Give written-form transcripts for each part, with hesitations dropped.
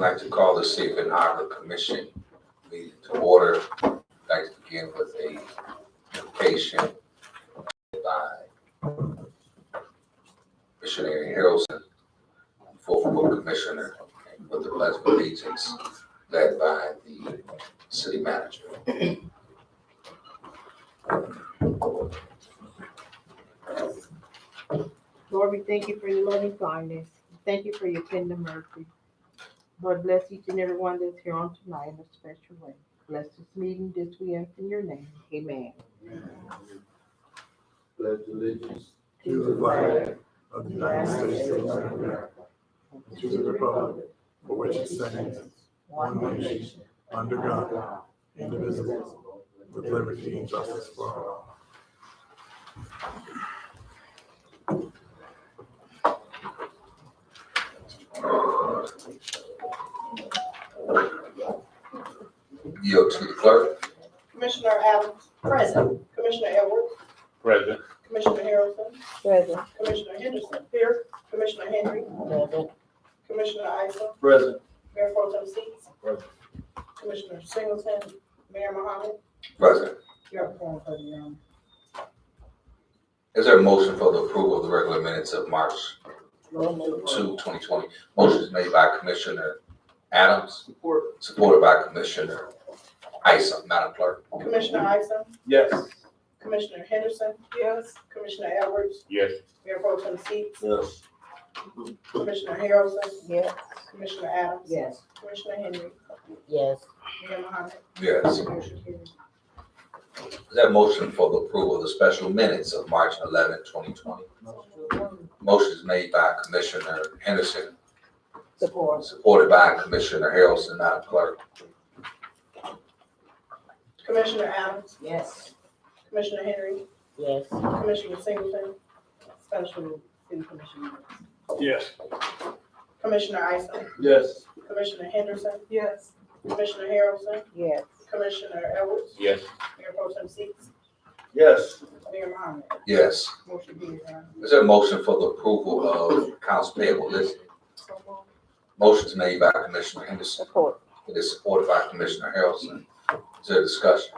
like to call the Safe and Harbor Commission meeting to order. I'd like to begin with a invocation by Missionary Harrelson, fourth Board Commissioner, with the Pledge of Allegiance led by the City Manager. Lord, we thank you for your loving kindness. Thank you for your tender mercy. Lord, bless each and every one that's here on tonight in a special way. Bless this meeting this we ask in your name. Amen. Pledge allegiance to the flag of the United States of America, and to the republic for which it stands, one nation, under God, indivisible, with liberty and justice for all. Yield to the clerk. Commissioner Adams. Present. Commissioner Edwards. Present. Commissioner Harrelson. Present. Commissioner Henderson. Here. Commissioner Henry. Present. Commissioner Isa. Present. Mayor Pro Tem Seats. Present. Commissioner Singleton. Mayor Mohammed. Present. You have a form for the Is there a motion for the approval of the regular minutes of March 2, 2020? Motion is made by Commissioner Adams, supported by Commissioner Isa. Madam Clerk. Commissioner Isa. Yes. Commissioner Henderson. Yes. Commissioner Edwards. Yes. Mayor Pro Tem Seats. Yes. There Harrelson. Yes. Commissioner Adams. Yes. Commissioner Henry. Yes. Mayor Mohammed. Yes. Motion carries. Is there a motion for the approval of the special minutes of March 11, 2020? Motion is made by Commissioner Henderson, Support. supported by Commissioner Harrelson. Madam Clerk. Commissioner Adams. Yes. Commissioner Henry. Yes. Commissioner Singleton. Special City Commissioner. Yes. Commissioner Isa. Yes. Commissioner Henderson. Yes. Commissioner Harrelson. Yes. Commissioner Edwards. Yes. Mayor Pro Tem Seats. Yes. Mayor Mohammed. Yes. Motion carries. Your Honor. Is there a motion for the approval of accounts payable list? Motion is made by Commissioner Henderson. Support. It is supported by Commissioner Harrelson. Is there discussion?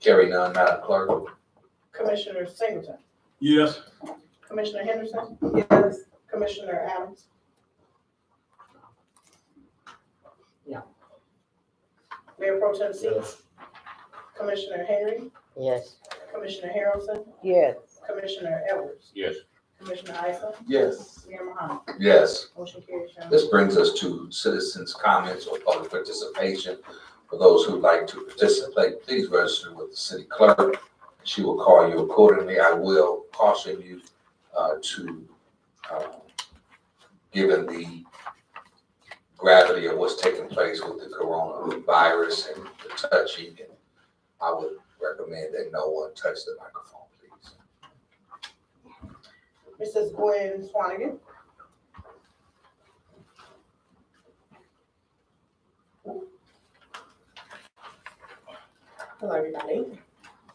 Carry none, Madam Clerk. Commissioner Singleton. Yes. Commissioner Henderson. Yes. Commissioner Adams. Yeah. Mayor Pro Tem Seats. Commissioner Henry. Yes. Commissioner Harrelson. Yes. Commissioner Edwards. Yes. Commissioner Isa. Yes. Mayor Mohammed. Yes. Motion carries. Your Honor. This brings us to citizens' comments or public participation. For those who'd like to participate, please register with the city clerk. She will call you accordingly. I will caution you given the gravity of what's taking place with the coronavirus and the touching, and I would recommend that no one touch the microphone, please. Mrs. Gwen Swanigan. Hello, everybody.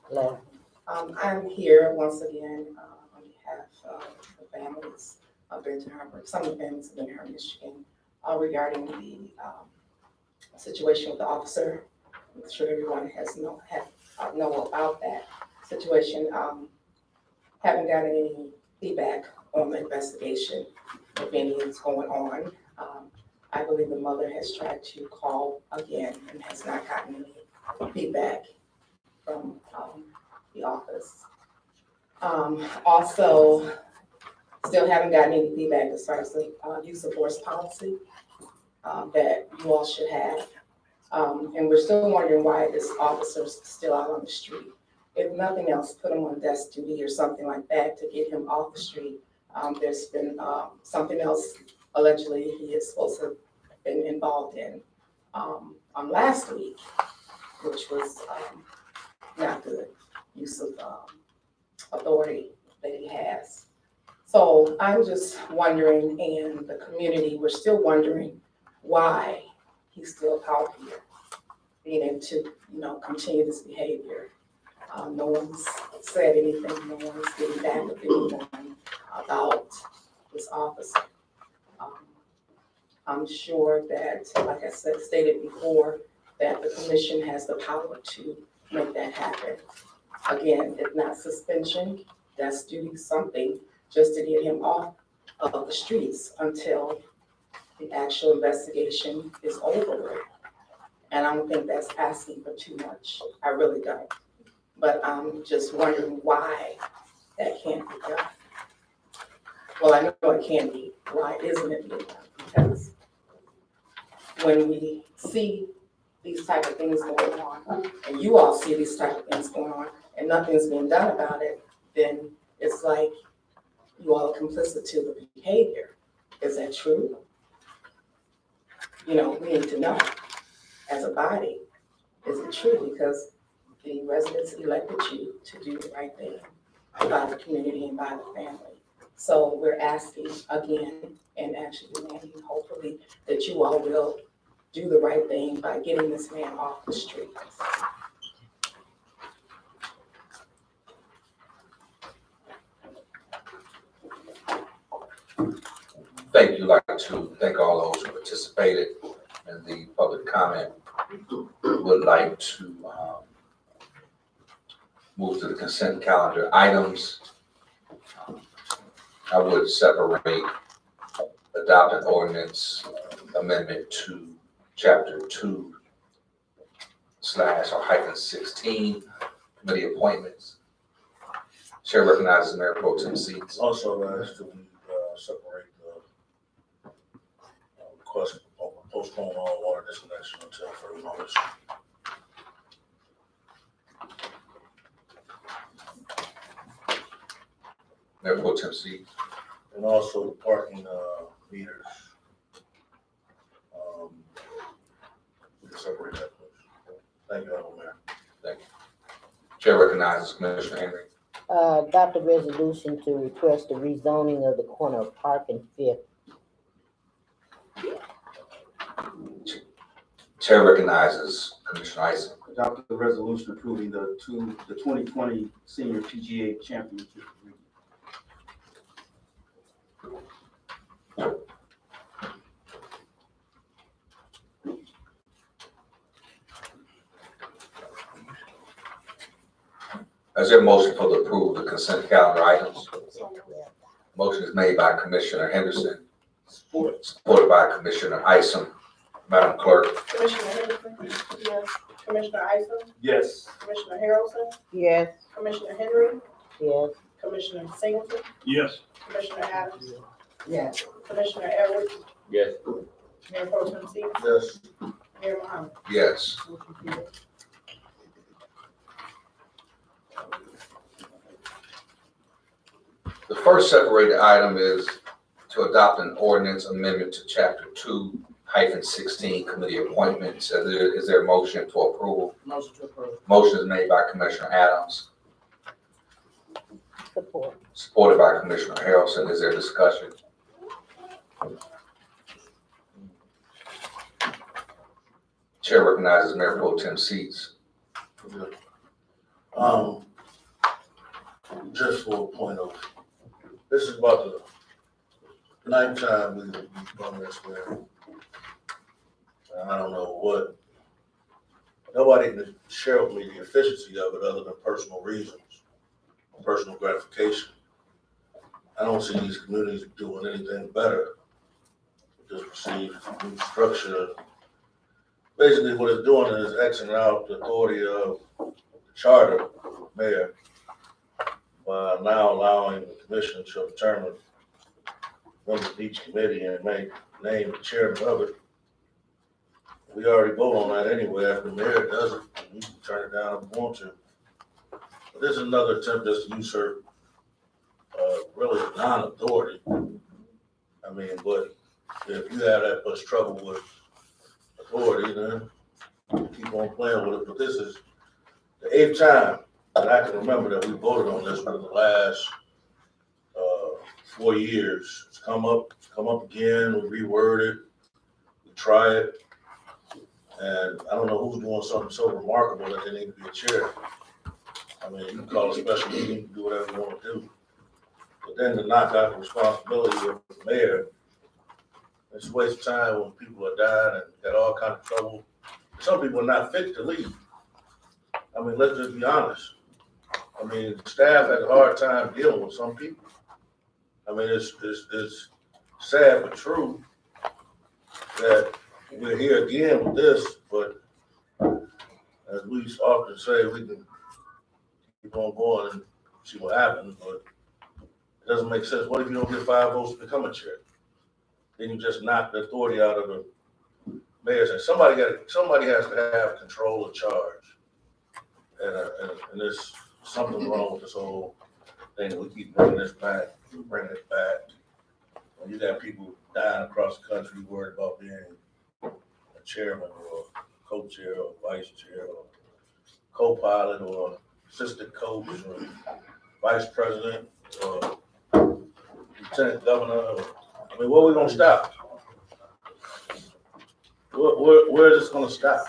Hello. I'm here once again on behalf of the families of Benton Harbor, some of the families of Benton Harbor, Michigan, regarding the situation with the officer. I'm sure everyone has know about that situation. Haven't gotten any feedback on the investigation, if any is going on. I believe the mother has tried to call again and has not gotten any feedback from the office. Also, still haven't gotten any feedback as far as the use of force policy that you all should have. And we're still wondering why this officer's still out on the street. If nothing else, put him on desk duty or something like that to get him off the street. There's been something else allegedly he is supposed to have been involved in on last week, which was not good use of authority that he has. So I'm just wondering, and the community, we're still wondering why he's still out here being able to, continue this behavior. No one's said anything, no one's getting back with anyone about this officer. I'm sure that, like I said, stated before, that the commission has the power to make that happen. Again, if not suspension, that's doing something just to get him off of the streets until the actual investigation is over with. And I don't think that's asking for too much. I really don't. But I'm just wondering why that can't be done. Well, I know it can be. Why isn't it being done? Because when we see these type of things going on, and you all see these type of things going on, and nothing's being done about it, then it's like you all are complicit to the behavior. Is that true? You know, we need to know as a body, is it true? Because the residents elected you to do the right thing by the community and by the family. So we're asking again, and actually demanding, hopefully, that you all will do the right thing by getting this man off the streets. Thank you. I'd like to thank all those who participated in the public comment. Would like to move to the consent calendar items. I would separate adopt an ordinance amendment to chapter 2 / or hyphen 16 committee appointments. Chair recognizes Mayor Pro Tem seats. Also, asked to separate the request for postpone all water disconnection until further notice. Mayor Pro Tem seats. And also the parking meters. We can separate that, please. Thank you, Honorable Mayor. Chair recognizes Commissioner Henry. Adopt a resolution to request the rezoning of the corner of Park and Fifth. Chair recognizes Commissioner Isom. Adopt the resolution approving the 2020 Senior PGA Championship. Is there a motion for the approval of the consent calendar items? Motion is made by Commissioner Henderson, supported by Commissioner Isom. Madam Clerk. Commissioner Henderson? Yes. Commissioner Isom? Yes. Commissioner Harrelson? Yes. Commissioner Henry? Yes. Commissioner Singleton? Yes. Commissioner Adams? Yes. Commissioner Edwards? Yes. Mayor Pro Tem Seats? Yes. Mayor Muhammad? Yes. Motion carries. The first separated item is to adopt an ordinance amendment to chapter 2 hyphen 16 committee appointments. Is there a motion to approval? Motion to approve. Motion is made by Commissioner Adams, Support. supported by Commissioner Harrelson. Is there discussion? Chair recognizes Mayor Pro Tem seats. Just for a point of, this is about the ninth time we've done this where, I don't know what, nobody can share with me the efficiency of it other than personal reasons, personal gratification. I don't see these communities doing anything better. Just perceived new structure. Basically what it's doing is Xing out the authority of the charter mayor by now allowing the commission to determine members of each committee and name the chairman of it. We already vote on that anyway. If the mayor does it, we can turn it down if we want to. But this is another attempt just to usurp really non-authority. I mean, but if you have that much trouble with authority, then keep on playing with it. But this is the 8th time that I can remember that we voted on this within the last 4 years. It's come up again, we reword it, we try it. And I don't know who's doing something so remarkable that they need to be a chair. I mean, you can call a special meeting, you can do whatever you want to do. But then to knock out the responsibility of the mayor It's a waste of time when people are dying and got all kinds of trouble. Some people are not fit to leave. I mean, let's just be honest. I mean, staff has a hard time dealing with some people. I mean, it's sad but true that we're here again with this, but as we often say, we can keep on going and see what happens, but it doesn't make sense. What if you don't get 5 votes to become a chair? Then you just knock the authority out of the mayor. And somebody has to have control of charge. And there's something wrong with this whole thing. We keep bringing it back. When you got people dying across the country worried about being a chairman or co-chair or vice chair or co-pilot or assistant coach or vice president or lieutenant governor. I mean, where are we gonna stop? Where is this gonna stop?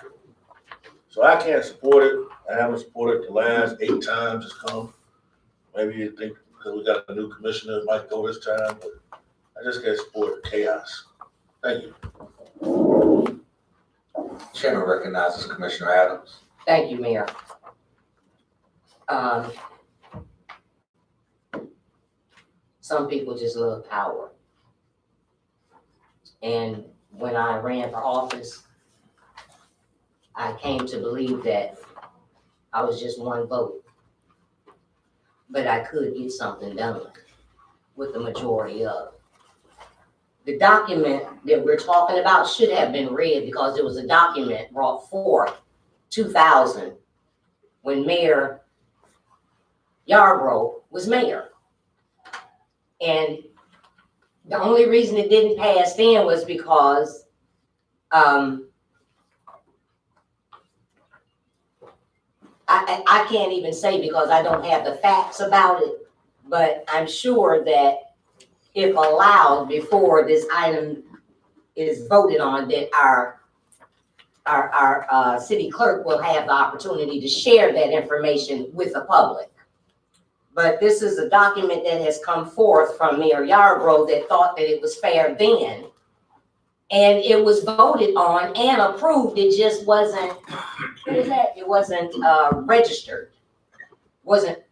So I can't support it. I haven't supported it the last 8 times it's come. Maybe you think because we got a new commissioner, it might go this time, but I just can't support the chaos. Thank you. Chairman recognizes Commissioner Adams. Thank you, Mayor. Some people just love power. And when I ran for office, I came to believe that I was just one vote. But I could get something done with the majority of. The document that we're talking about should have been read because it was a document brought forth 2000 when Mayor Yarbrough was mayor. And the only reason it didn't pass then was because I can't even say because I don't have the facts about it, but I'm sure that if allowed before this item is voted on, that our city clerk will have the opportunity to share that information with the public. But this is a document that has come forth from Mayor Yarbrough that thought that it was fair then. And it was voted on and approved. It just wasn't, what is that? It wasn't registered. It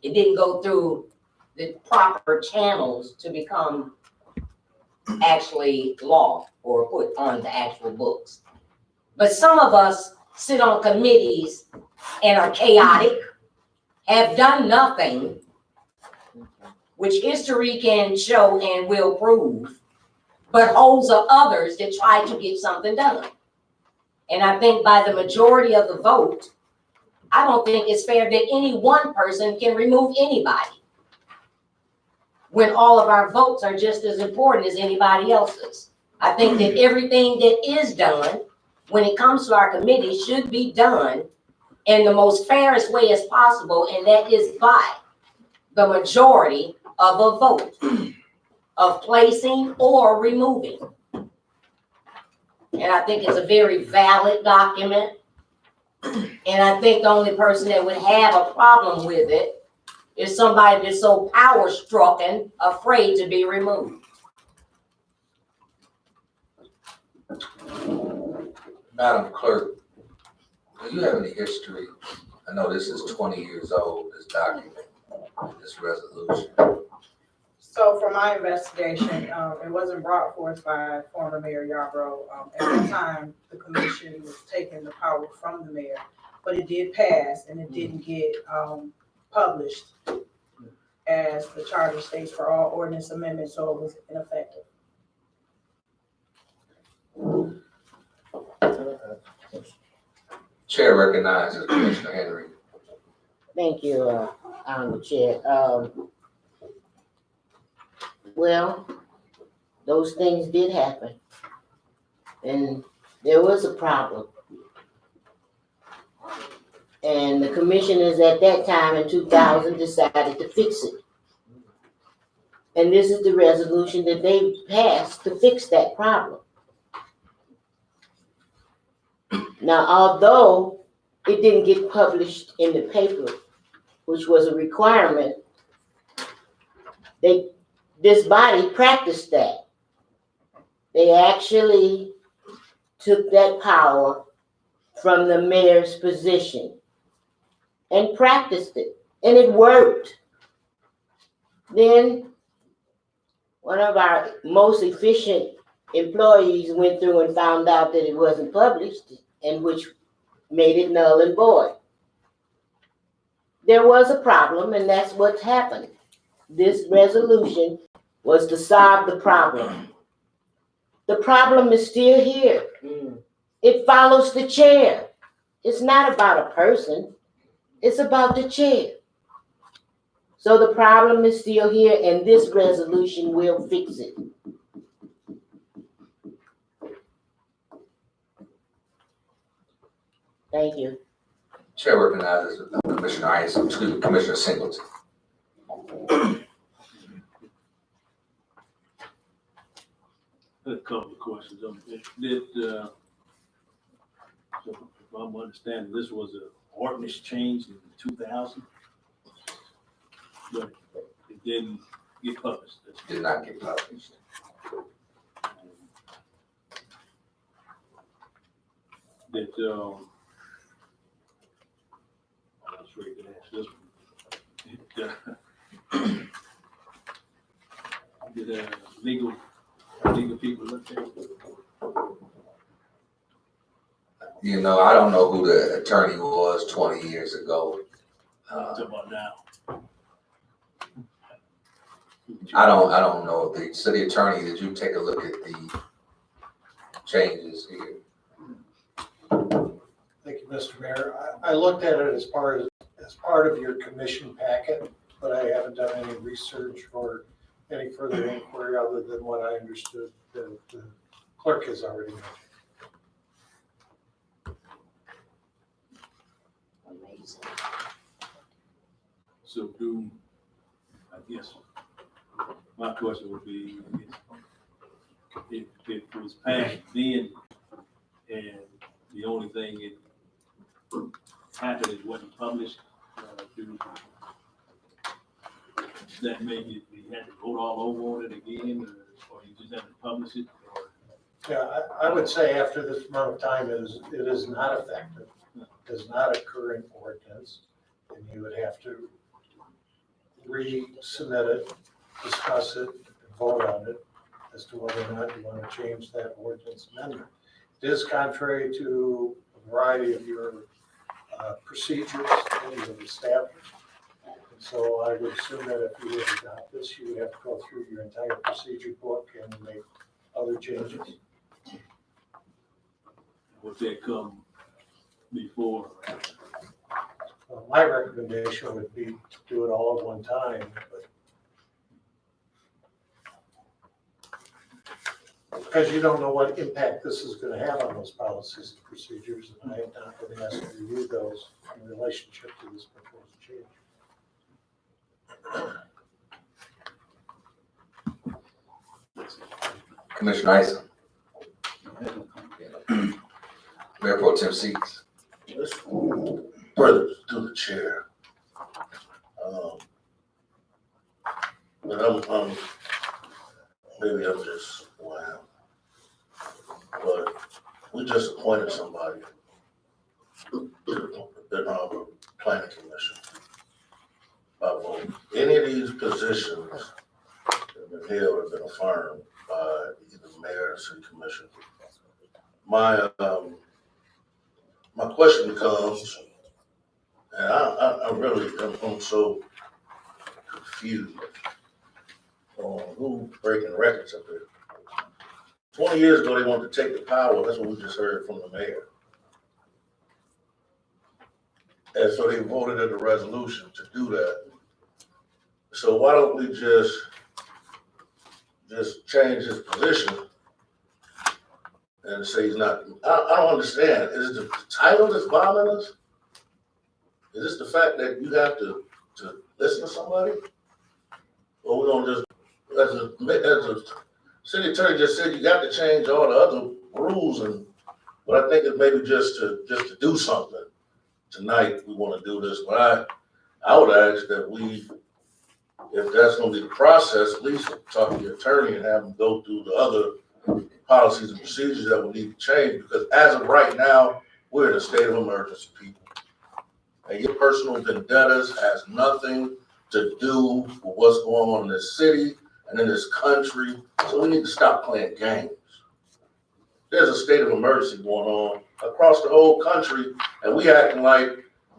didn't go through the proper channels to become actually law or put on the actual books. But some of us sit on committees and are chaotic, have done nothing, which history can show and will prove, but holds of others that try to get something done. And I think by the majority of the vote, I don't think it's fair that any one person can remove anybody when all of our votes are just as important as anybody else's. I think that everything that is done when it comes to our committee should be done in the most fairest way as possible, and that is by the majority of a vote of placing or removing. And I think it's a very valid document. And I think the only person that would have a problem with it is somebody that's so power struck and afraid to be removed. Madam Clerk, do you have any history? I know this is 20 years old, this document, this resolution. So for my investigation, it wasn't brought forth by former Mayor Yarbrough. At the time, the commission was taking the power from the mayor, but it did pass and it didn't get published as the charter states for all ordinance amendments, so it was ineffective. Chair recognizes Commissioner Henry. Thank you, Honorable Chair. Well, those things did happen. And there was a problem. And the commissioners at that time in 2000 decided to fix it. And this is the resolution that they passed to fix that problem. Now, although it didn't get published in the paper, which was a requirement, this body practiced that. They actually took that power from the mayor's position and practiced it, and it worked. Then one of our most efficient employees went through and found out that it wasn't published, and which made it null and void. There was a problem, and that's what's happened. This resolution was to solve the problem. The problem is still here. It follows the chair. It's not about a person. It's about the chair. So the problem is still here, and this resolution will fix it. Thank you. Chair recognizes Commissioner Isom, Commissioner Singleton. A couple of questions. So if I'm understanding, this was an ordinance change in 2000, but it didn't get published. Did not get published. That, I was ready to ask this one. Did legal people look at it? You know, I don't know who the attorney was 20 years ago. Talking about now. I don't know. The city attorney, did you take a look at the changes here? Thank you, Mr. Mayor. I looked at it as part of your commission packet, but I haven't done any research or any further inquiry other than what I understood that the clerk has already mentioned. Amazing. So I guess, my question would be, if it was passed then, and the only thing it happened, it wasn't published, that maybe we had to vote all over on it again, or you just have to publish it, or? Yeah, I would say after this amount of time, it is not effective, does not occur in ordinance, and you would have to resubmit it, discuss it, and vote on it as to whether or not you want to change that ordinance amendment. It is contrary to a variety of your procedures that you have established. And so I would assume that if you would adopt this, you would have to go through your entire procedure book and make other changes. Would that come before? My recommendation would be to do it all at one time, but because you don't know what impact this is going to have on those policies and procedures, and I have not been asked to review those in relationship to this proposed change. Commissioner Isom. Mayor Pro Tem Seats. Let's further to the chair. But maybe I'm just wow. But we just appointed somebody to the planning commission. By vote. Any of these positions that have been held have been affirmed by either the mayor or city commission. My question becomes, and I'm so confused on who's breaking records up here. 20 years ago, they wanted to take the power. That's what we just heard from the mayor. And so they voted in the resolution to do that. So why don't we just change his position and say he's not? I don't understand. Is it the title that's bothering us? Is this the fact that you have to listen to somebody? Or we don't just, as a city attorney just said, you got to change all the other rules, and but I think it's maybe just to do something. Tonight we want to do this, but I would ask that we, if that's going to be the process, at least talk to the attorney and have him go through the other policies and procedures that will need to change, because as of right now, we're in a state of emergency, people. And your personal vendettas has nothing to do with what's going on in this city and in this country, so we need to stop playing games. There's a state of emergency going on across the whole country, and we acting like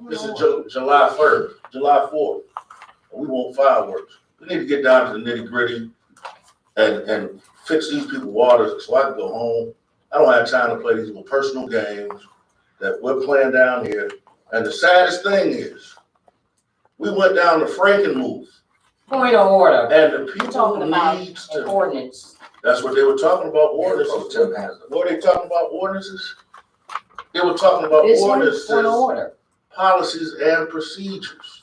this is July 1st, July 4th, and we want fireworks. We need to get down to the nitty gritty and fix these people's waters so I can go home. I don't have time to play these little personal games that we're playing down here. And the saddest thing is, we went down the Frankenmuth, Point of order. and the You're people talking about needs an to, ordinance. that's what they were talking about, ordinances. Tim has the What were they talking about, ordinances? They were talking about This one, ordinances, point of order. policies, and procedures.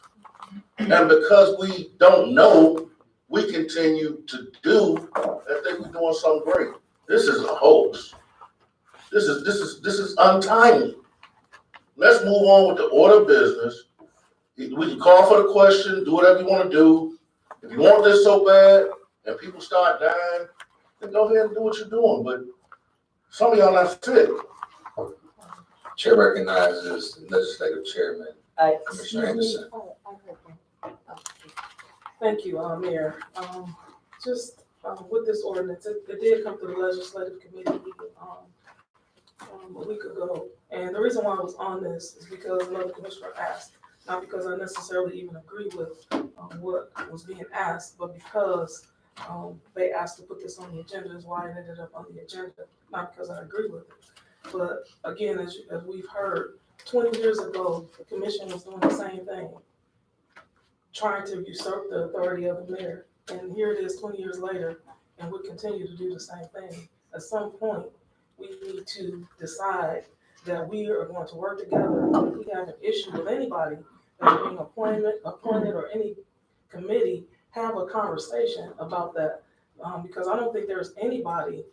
And because we don't know, we continue to do and think we're doing something great. This is a hoax. This is untimely. Let's move on with the order of business. We can call for the question, do whatever you want to do. If you want this so bad and people start dying, then go ahead and do what you're doing. But some of y'all not fit. chair recognizes the legislative chairman, Commissioner Anderson. Thank you, Mayor. Just with this ordinance, it did come to the legislative committee a week ago. And the reason why I was on this is because another commissioner asked, not because I necessarily even agree with what was being asked, but because they asked to put this on the agenda is why it ended up on the agenda, not because I agree with it. But again, as we've heard, 20 years ago, the commission was doing the same thing, trying to usurp the authority of the mayor. And here it is 20 years later, and we continue to do the same thing. At some point, we need to decide that we are going to work together. If we have an issue with anybody that's being appointed or any committee, have a conversation about that. Because I don't think there's anybody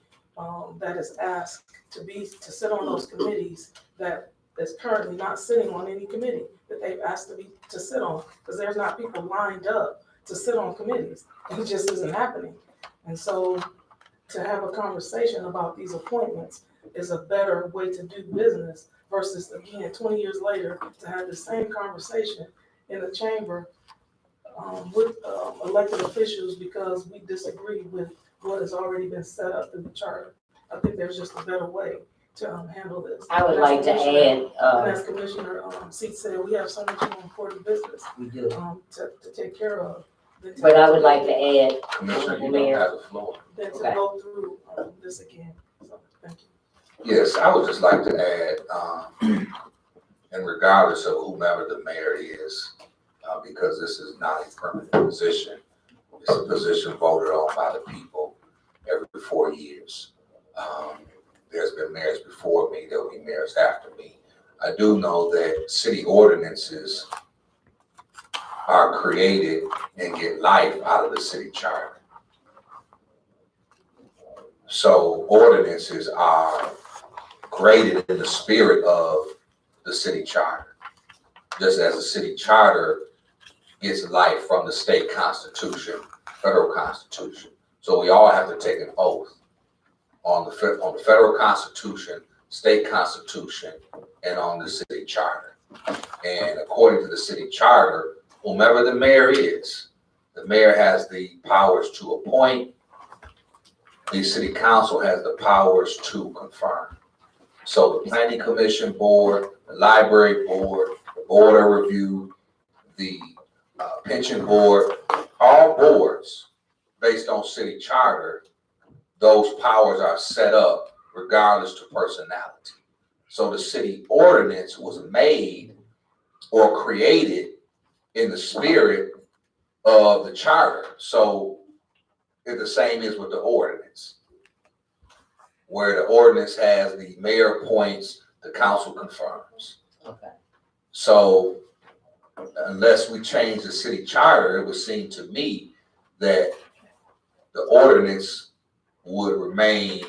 that is asked to sit on those committees that is currently not sitting on any committee that they've asked to sit on, because there's not people lined up to sit on committees. It just isn't happening. And so to have a conversation about these appointments is a better way to do business versus, again, 20 years later, to have the same conversation in the chamber with elected officials because we disagree with what has already been set up through the charter. I think there's just a better way to handle this. I would like to add, And as Commissioner Seat said, we have so much more important business we do, to take care of. but I would like to add, Commissioner, you don't Mayor. have the floor. Than to Okay. go through this again. So, thank you. Yes, I would just like to add, and regardless of whomever the mayor is, because this is not a permanent position, it's a position voted on by the people every 4 years. There's been mayors before me, there'll be mayors after me. I do know that city ordinances are created and get life out of the city charter. So ordinances are created in the spirit of the city charter. Just as the city charter gets life from the state constitution, federal constitution. So we all have to take an oath on the federal constitution, state constitution, and on the city charter. And according to the city charter, whomever the mayor is, the mayor has the powers to appoint. The city council has the powers to confirm. So the planning commission board, the library board, the board of review, the pension board, all boards based on city charter, those powers are set up regardless to personality. So the city ordinance was made or created in the spirit of the charter. So it's the same as with the ordinance, where the ordinance has the mayor appoints, the council confirms. okay. So unless we change the city charter, it would seem to me that the ordinance would remain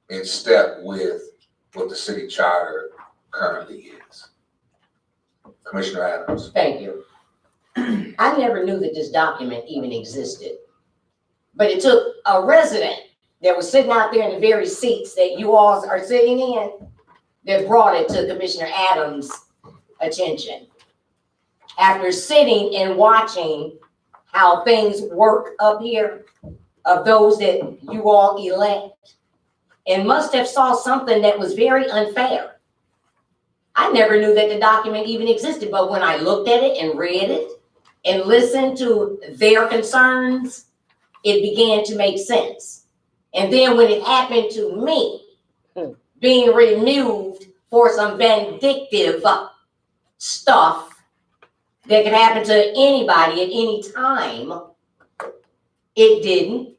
in step with what the city charter currently is. Commissioner Adams. Thank you. I never knew that this document even existed. But it took a resident that was sitting out there in the very seats that you all are sitting in that brought it to Commissioner Adams' attention. After sitting and watching how things work up here, of those that you all elect, and must have saw something that was very unfair. I never knew that the document even existed, but when I looked at it and read it and listened to their concerns, it began to make sense. And then when it happened to me, being removed for some vindictive stuff that could happen to anybody at any time, it didn't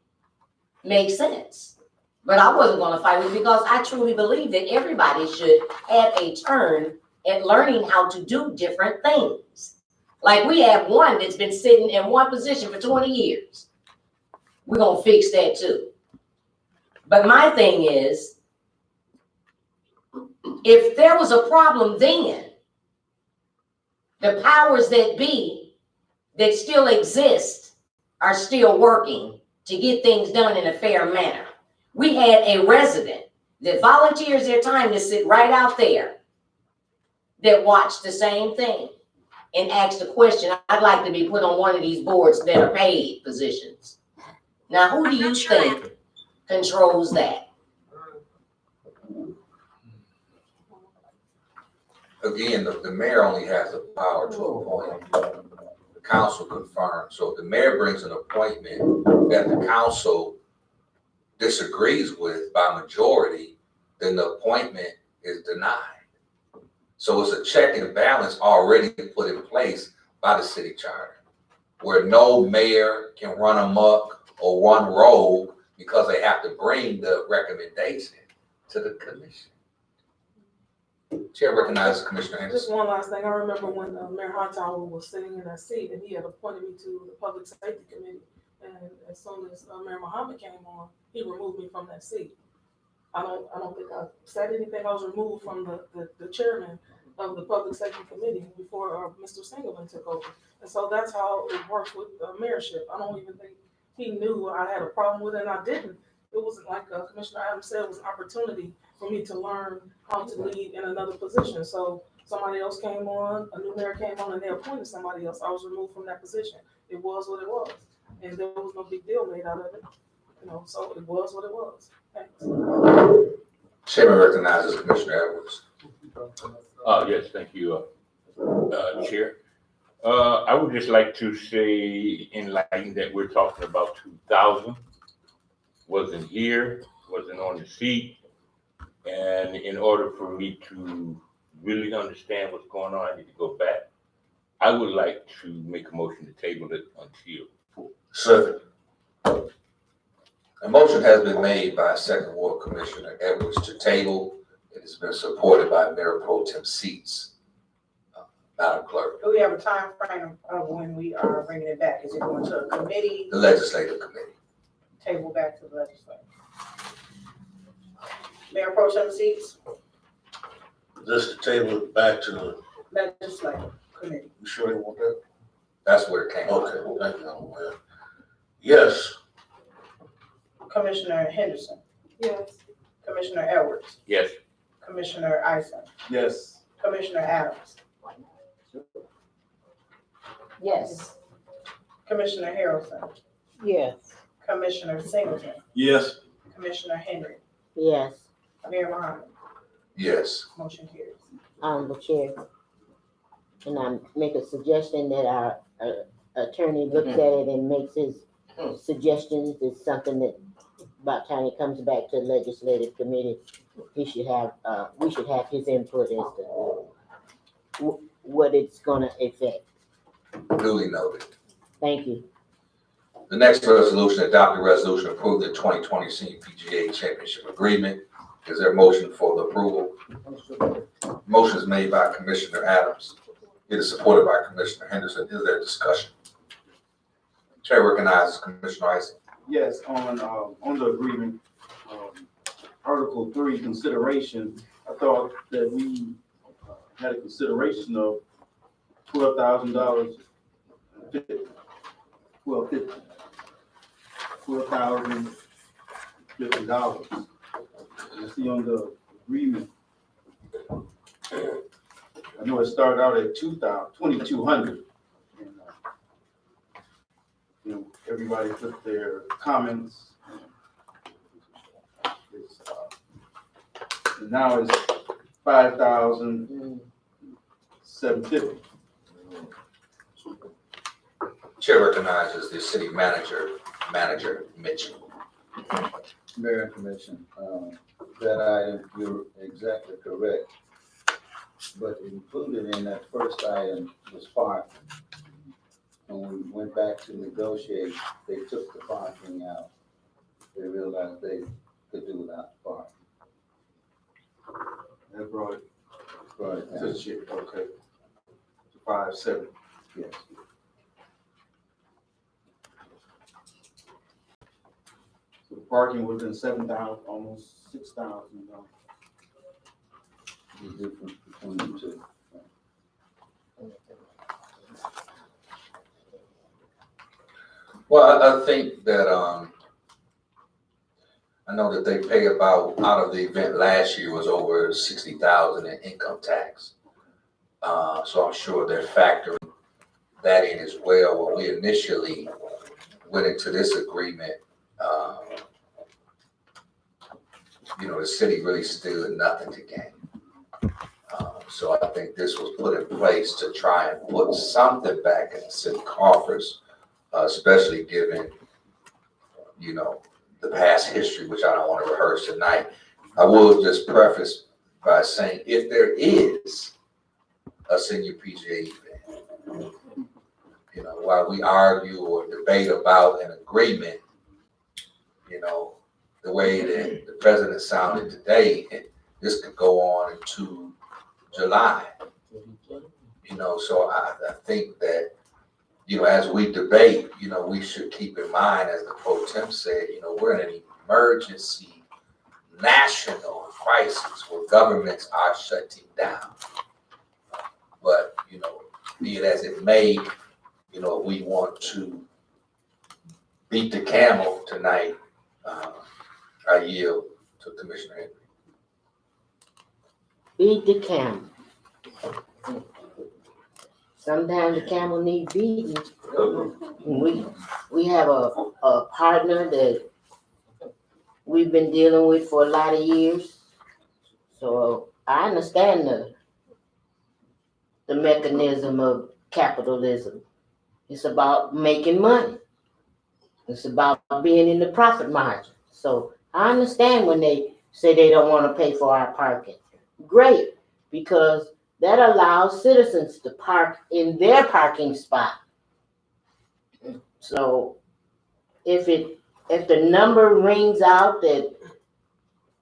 make sense. But I wasn't going to fight with it because I truly believe that everybody should have a turn at learning how to do different things. Like we have one that's been sitting in one position for 20 years. We're going to fix that too. But my thing is, if there was a problem then, the powers that be that still exist are still working to get things done in a fair manner. We had a resident that volunteers their time to sit right out there that watched the same thing and asked a question. I'd like to be put on one of these boards that are paid positions. Now, who do you think controls that? Again, the mayor only has the power to appoint. The council confirms. So if the mayor brings an appointment that the council disagrees with by majority, then the appointment is denied. So it's a check and balance already put in place by the city charter, where no mayor can run amok or run rogue because they have to bring the recommendation to the commission. Chair recognizes Commissioner Anderson. Just one last thing. I remember when Mayor Hightower was sitting in that seat and he had appointed me to the Public Safety Committee. And as soon as Mayor Muhammad came on, he removed me from that seat. I don't think I said anything. I was removed from the chairman of the Public Safety Committee before Mr. Singleton took over. And so that's how it works with mayorship. I don't even think he knew I had a problem with it, and I didn't. It wasn't like Commissioner Adams said, it was an opportunity for me to learn how to lead in another position. So somebody else came on, a new mayor came on, and they appointed somebody else. I was removed from that position. It was what it was. And there was no big deal made out of it. So it was what it was. Thanks. Chairman recognizes Commissioner Edwards. Yes, thank you, Chair. I would just like to say in line that we're talking about 2000, wasn't here, wasn't on the seat. And in order for me to really understand what's going on, I need to go back. I would like to make a motion to table it until. Second. A motion has been made by Second Ward Commissioner Edwards to table. It has been supported by Mayor Pro Tem Seats. Madam Clerk. Do we have a time frame of when we are bringing it back? Is it going to a committee, The Legislative Committee. table back to the legislature? Mayor Pro Tem Seats, Just to table it back to the, legislative committee. you sure you want that? That's where it came from. Okay, thank you, Madam Mayor. Yes. Commissioner Henderson, Yes. Commissioner Edwards, Yes. Commissioner Isom, Yes. Commissioner Adams, Yes. Commissioner Harrelson, Yes. Commissioner Singleton, Yes. Commissioner Henry, Yes, Mayor Muhammad. Yes. Motion carries. the chair. And I make a suggestion that our attorney looks at it and makes his suggestions. It's something that about time he comes back to the legislative committee, he should have, we should have his input as to what it's gonna affect. Duly noted. Thank you. The next resolution, adopted resolution approving the 2020 Senior PGA Championship Agreement. Is there a motion for the approval? Motion is made by Commissioner Adams. It is supported by Commissioner Henderson. Is there discussion? Chair recognizes Commissioner Isom. Yes, on the agreement, Article 3, consideration, I thought that we had a consideration of $12,000, $12,000 $50. You see on the agreement, I know it started out at 2,200. You know, everybody put their comments. And now it's 5,750. Chair recognizes the city manager, Mitchell. Mayor and Commission, that item, you're exactly correct. But included in that first item was parking. When we went back to negotiate, they took the parking out. They realized they could do without the parking. That brought it Right, to the ship, okay. To 5,700. yes. So the parking was in 7,000, almost 6,000. The difference between the two. Well, I think that, I know that they pay about, out of the event last year was over 60,000 in income tax. So I'm sure they're factoring that in as well. When we initially went into this agreement, the city really stood nothing to gain. So I think this was put in place to try and put something back in the city coffers, especially given, the past history, which I don't want to rehearse tonight. I will just preface by saying, if there is a senior PGA event, while we argue or debate about an agreement, the way that the president sounded today, this could go on into July. So I think that, as we debate, we should keep in mind, as the pro temp said, we're in an emergency national crisis where governments are shutting down. But, be it as it may, we want to beat the camel tonight. I yield to Commissioner Henry. Beat the camel. Sometimes the camel need beating. We have a partner that we've been dealing with for a lot of years. So I understand the mechanism of capitalism. It's about making money. It's about being in the profit margin. So I understand when they say they don't want to pay for our parking. Great, because that allows citizens to park in their parking spot. So if the number rings out that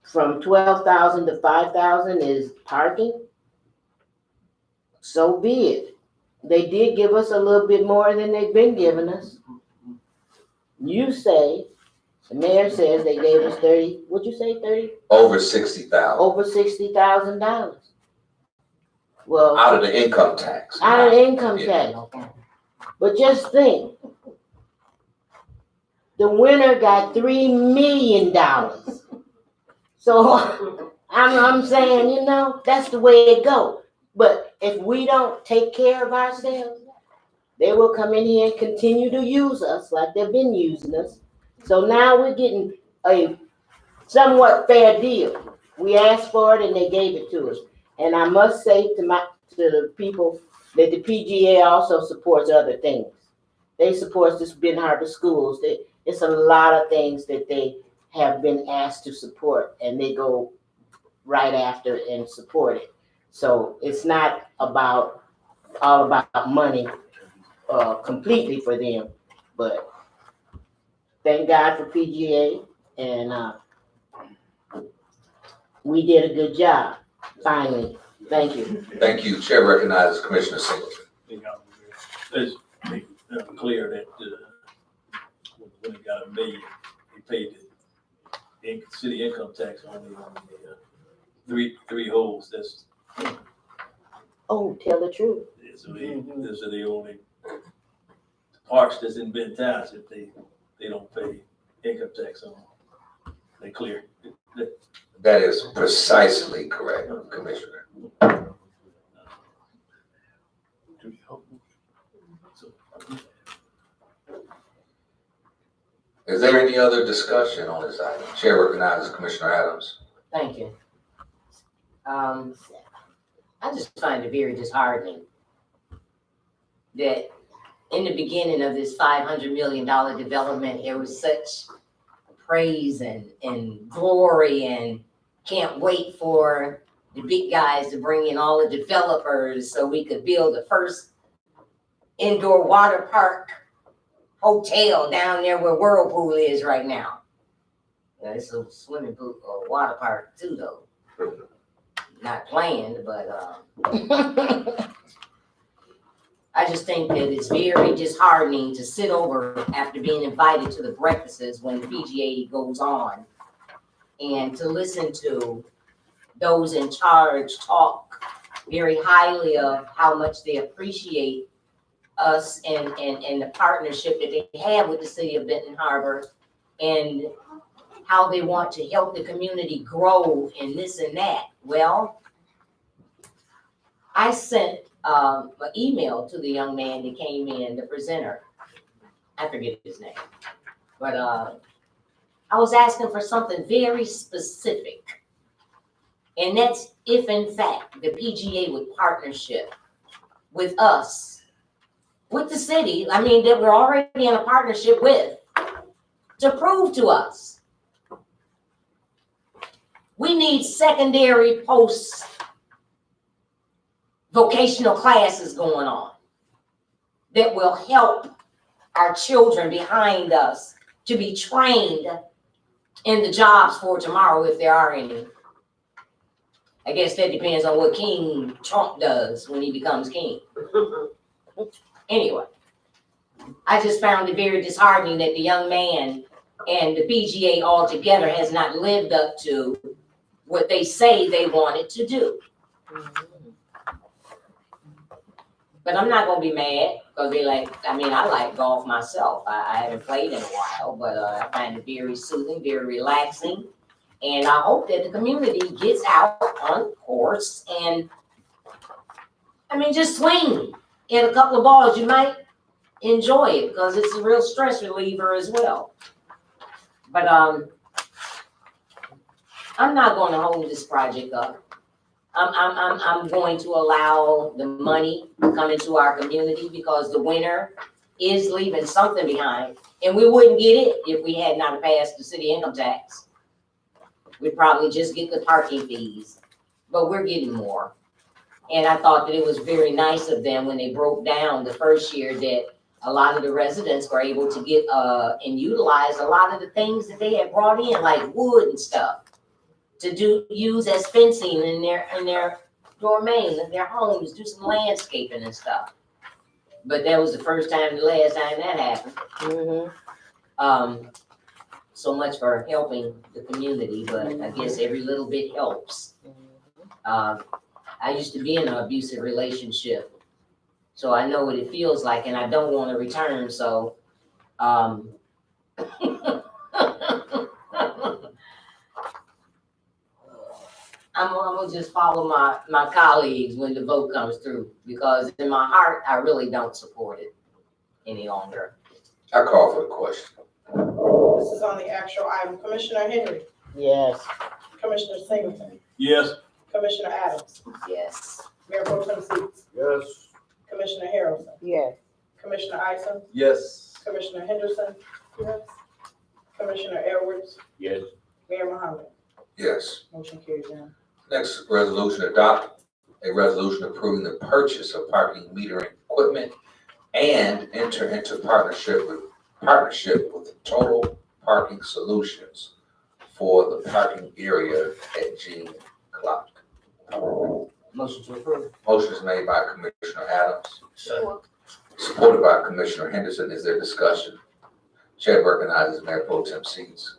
from 12,000 to 5,000 is parking, so be it. They did give us a little bit more than they've been giving us. You say, the mayor says they gave us 30, what'd you say, 30? Over 60,000. Over $60,000. Well, Out of the income tax. out of the income tax. But just think, the winner got $3 million. So I'm saying, that's the way it goes. But if we don't take care of ourselves, they will come in here and continue to use us like they've been using us. So now we're getting a somewhat fair deal. We asked for it and they gave it to us. And I must say to the people that the PGA also supports other things. They support this Ben Harbor schools. It's a lot of things that they have been asked to support, and they go right after and support it. So it's not all about money completely for them, but thank God for PGA, and we did a good job, finally. Thank you. Thank you. Chair recognizes Commissioner Singleton. Let's make it clear that when they got $1 million, they paid the city income tax only on the three holes. That's Oh, tell the truth. those are the only parks that's in Benton Township they don't pay income tax on. They clear. That is precisely correct, Commissioner. Is there any other discussion on this item? Chair recognizes Commissioner Adams. Thank you. I just find it very disheartening that in the beginning of this $500 million development, there was such praise and glory, and can't wait for the big guys to bring in all the developers so we could build the first indoor water park hotel down there where Whirlpool is right now. Yeah, it's a swimming pool or water park too, though. Not planned, but I just think that it's very disheartening to sit over after being invited to the breakfasts when the PGA goes on, and to listen to those in charge talk very highly of how much they appreciate us and the partnership that they have with the city of Benton Harbor, and how they want to help the community grow and this and that. Well, I sent an email to the young man that came in, the presenter. I forget his name. But I was asking for something very specific. And that's if in fact the PGA would partnership with us, with the city, I mean, that we're already in a partnership with, to prove to us we need secondary post vocational classes going on that will help our children behind us to be trained in the jobs for tomorrow, if there are any. I guess that depends on what King Trump does when he becomes king. Anyway, I just found it very disheartening that the young man and the PGA altogether has not lived up to what they say they wanted to do. But I'm not gonna be mad, because I like golf myself. I haven't played in a while, but I find it very soothing, very relaxing. And I hope that the community gets out on course and, just swing in a couple of balls. You might enjoy it, because it's a real stress reliever as well. But I'm not going to hold this project up. I'm going to allow the money to come into our community, because the winner is leaving something behind, and we wouldn't get it if we had not passed the city income tax. We'd probably just get the parking fees, but we're getting more. And I thought that it was very nice of them when they broke down the first year that a lot of the residents were able to get and utilize a lot of the things that they had brought in, like wood and stuff, to use as fencing in their domain, in their homes, do some landscaping and stuff. But that was the first time, the last time that happened. So much for helping the community, but I guess every little bit helps. I used to be in an abusive relationship, so I know what it feels like, and I don't want to return, so I'm gonna just follow my colleagues when the vote comes through, because in my heart, I really don't support it any longer. I call for the question. This is on the actual item. Commissioner Henry, Yes. Commissioner Singleton, Yes. Commissioner Adams, Yes. Mayor Pro Tem Seats, Yes. Commissioner Harrelson, Yes. Commissioner Isom, Yes. Commissioner Henderson, Yes. Commissioner Edwards, Yes. Mayor Muhammad. Yes. Motion carries down. Next resolution, adopt a resolution approving the purchase of parking metering equipment and enter into partnership with Total Parking Solutions for the parking area at Gene Clock. Motion to approve. Motion is made by Commissioner Adams, Second. supported by Commissioner Henderson. Is there discussion? Chair recognizes Mayor Pro Tem Seats.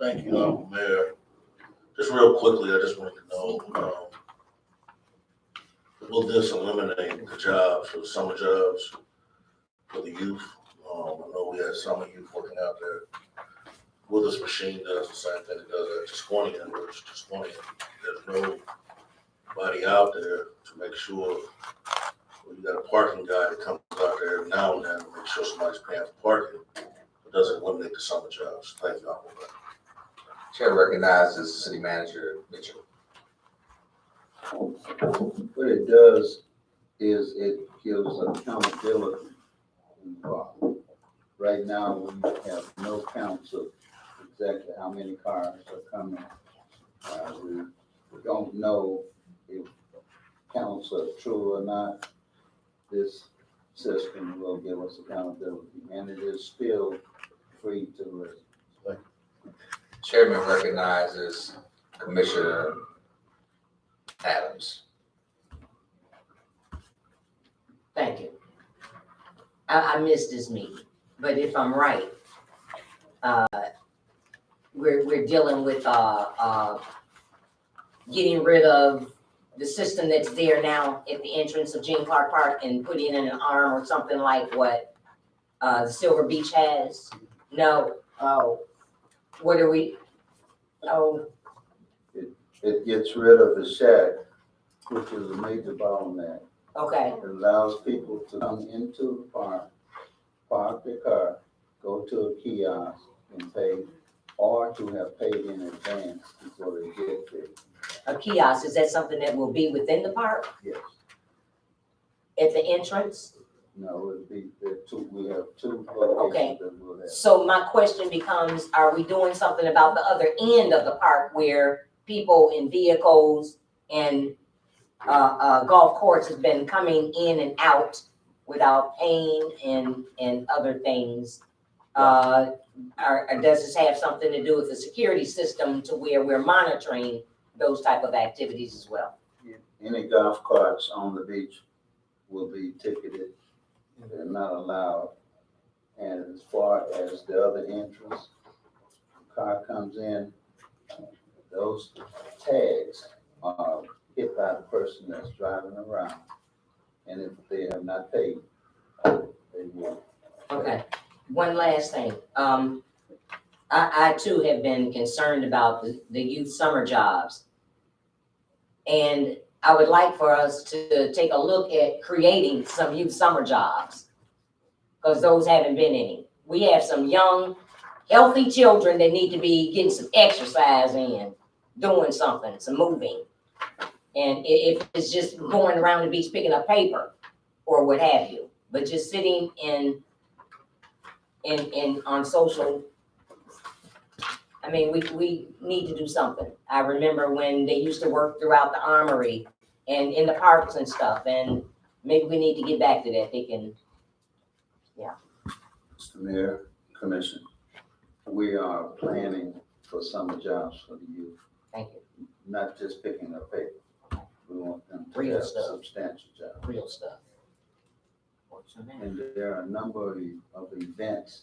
Thank you, Mayor. Just real quickly, I just wanted to know, will this eliminate the jobs, for the summer jobs for the youth? I know we had summer youth working out there. Well, this machine does the same thing it does at Tisquantian, which Tisquantian, there's nobody out there to make sure. Well, you got a parking guy that comes out there every now and then to make sure somebody's paying for parking. It doesn't eliminate the summer jobs. Thank you, Honorable Mayor. Chair recognizes City Manager Mitchell. What it does is it gives accountability involved. Right now, we have no counts of exactly how many cars are coming. We don't know if counts are true or not. This system will give us accountability, and it is still free to the residents. Chairman recognizes Commissioner Adams. Thank you. I missed this meeting, but if I'm right, we're dealing with, getting rid of the system that's there now at the entrance of Gene Clark Park and putting in an arm or something like what, the Silver Beach has? No, oh, what are we, oh, It gets rid of the shack, which is a major bottleneck. okay, It allows people to come into the park their car, go to a kiosk and pay, or to have paid in advance before they get there. a kiosk, is that something that will be within the park Yes. at the entrance? No, it'd be, we have two Okay. locations that will have. So my question becomes, are we doing something about the other end of the park where people in vehicles and golf courts has been coming in and out without paying and other things? Does this have something to do with the security system to where we're monitoring those type of activities as well? Any golf carts on the beach will be ticketed. They're not allowed. And as far as the other entrance, the car comes in, those tags are hit by the person that's driving around. And if they have not paid, they will. Okay, one last thing. I too have been concerned about the youth summer jobs. And I would like for us to take a look at creating some youth summer jobs, because those haven't been any. We have some young, healthy children that need to be getting some exercise in, doing something, some moving. And if it's just going around the beach picking up paper or what have you, but just sitting in on social, I mean, we need to do something. I remember when they used to work throughout the armory and in the parks and stuff, and maybe we need to get back to that. They can, Mr. Mayor, Commission, we are planning for summer jobs for the youth, thank you, not just picking up paper. We want them to Real have stuff. substantial jobs. real stuff. What's your name? And there are a number of events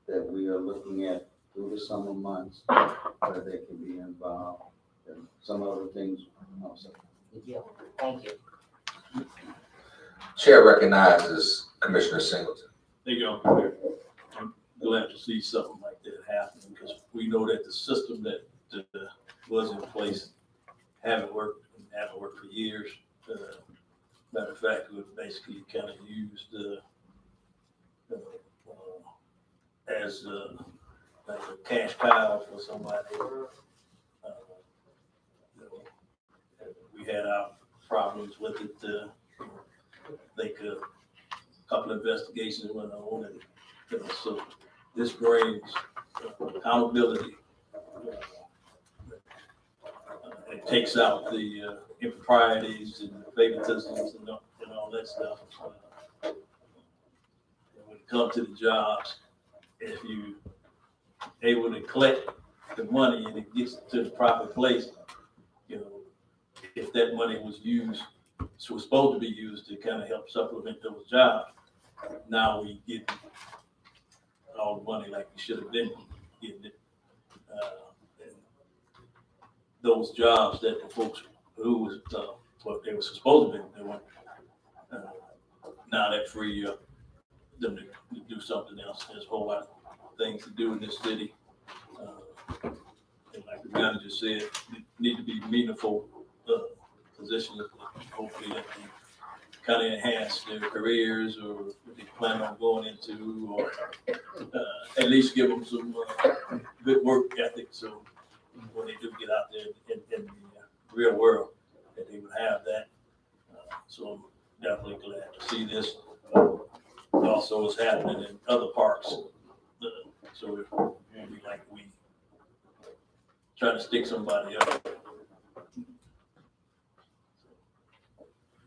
that we are looking at through the summer months where they can be involved and some other things also. Good deal. Thank you. Chair recognizes Commissioner Singleton. There you go, Mayor. I'm glad to see something like that happen, because we know that the system that was in place haven't worked for years. Matter of fact, it was basically kind of used as like a cash cow for somebody. We had our problems with it. I think a couple of investigations went on, and so this brings accountability. It takes out the improprieties and favoritisms and all that stuff. And when it comes to the jobs, if you able to collect the money and it gets to the proper place, if that money was used, so it's supposed to be used to kind of help supplement those jobs, now we get all the money like we should have been getting it. And those jobs that the folks who was what they were supposed to be doing, now that free them to do something else. There's a whole lot of things to do in this city. And like the manager said, need to be meaningful, positions, hopefully that they kind of enhance their careers or what they plan on going into, or at least give them some good work ethic, so when they do get out there in the real world, that they would have that. So I'm definitely glad to see this. Also is happening in other parks. So it won't be like we trying to stick somebody up.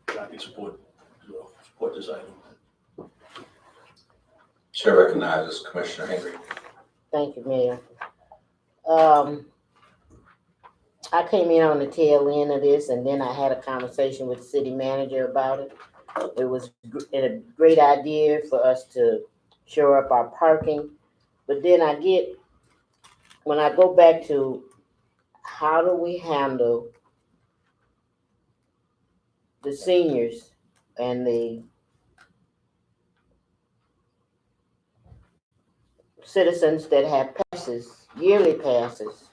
I can support this item. Chair recognizes Commissioner Henry. Thank you, Mayor. I came in on the tail end of this, and then I had a conversation with the city manager about it. It was a great idea for us to shore up our parking, but then when I go back to how do we handle the seniors and the citizens that have passes, yearly passes,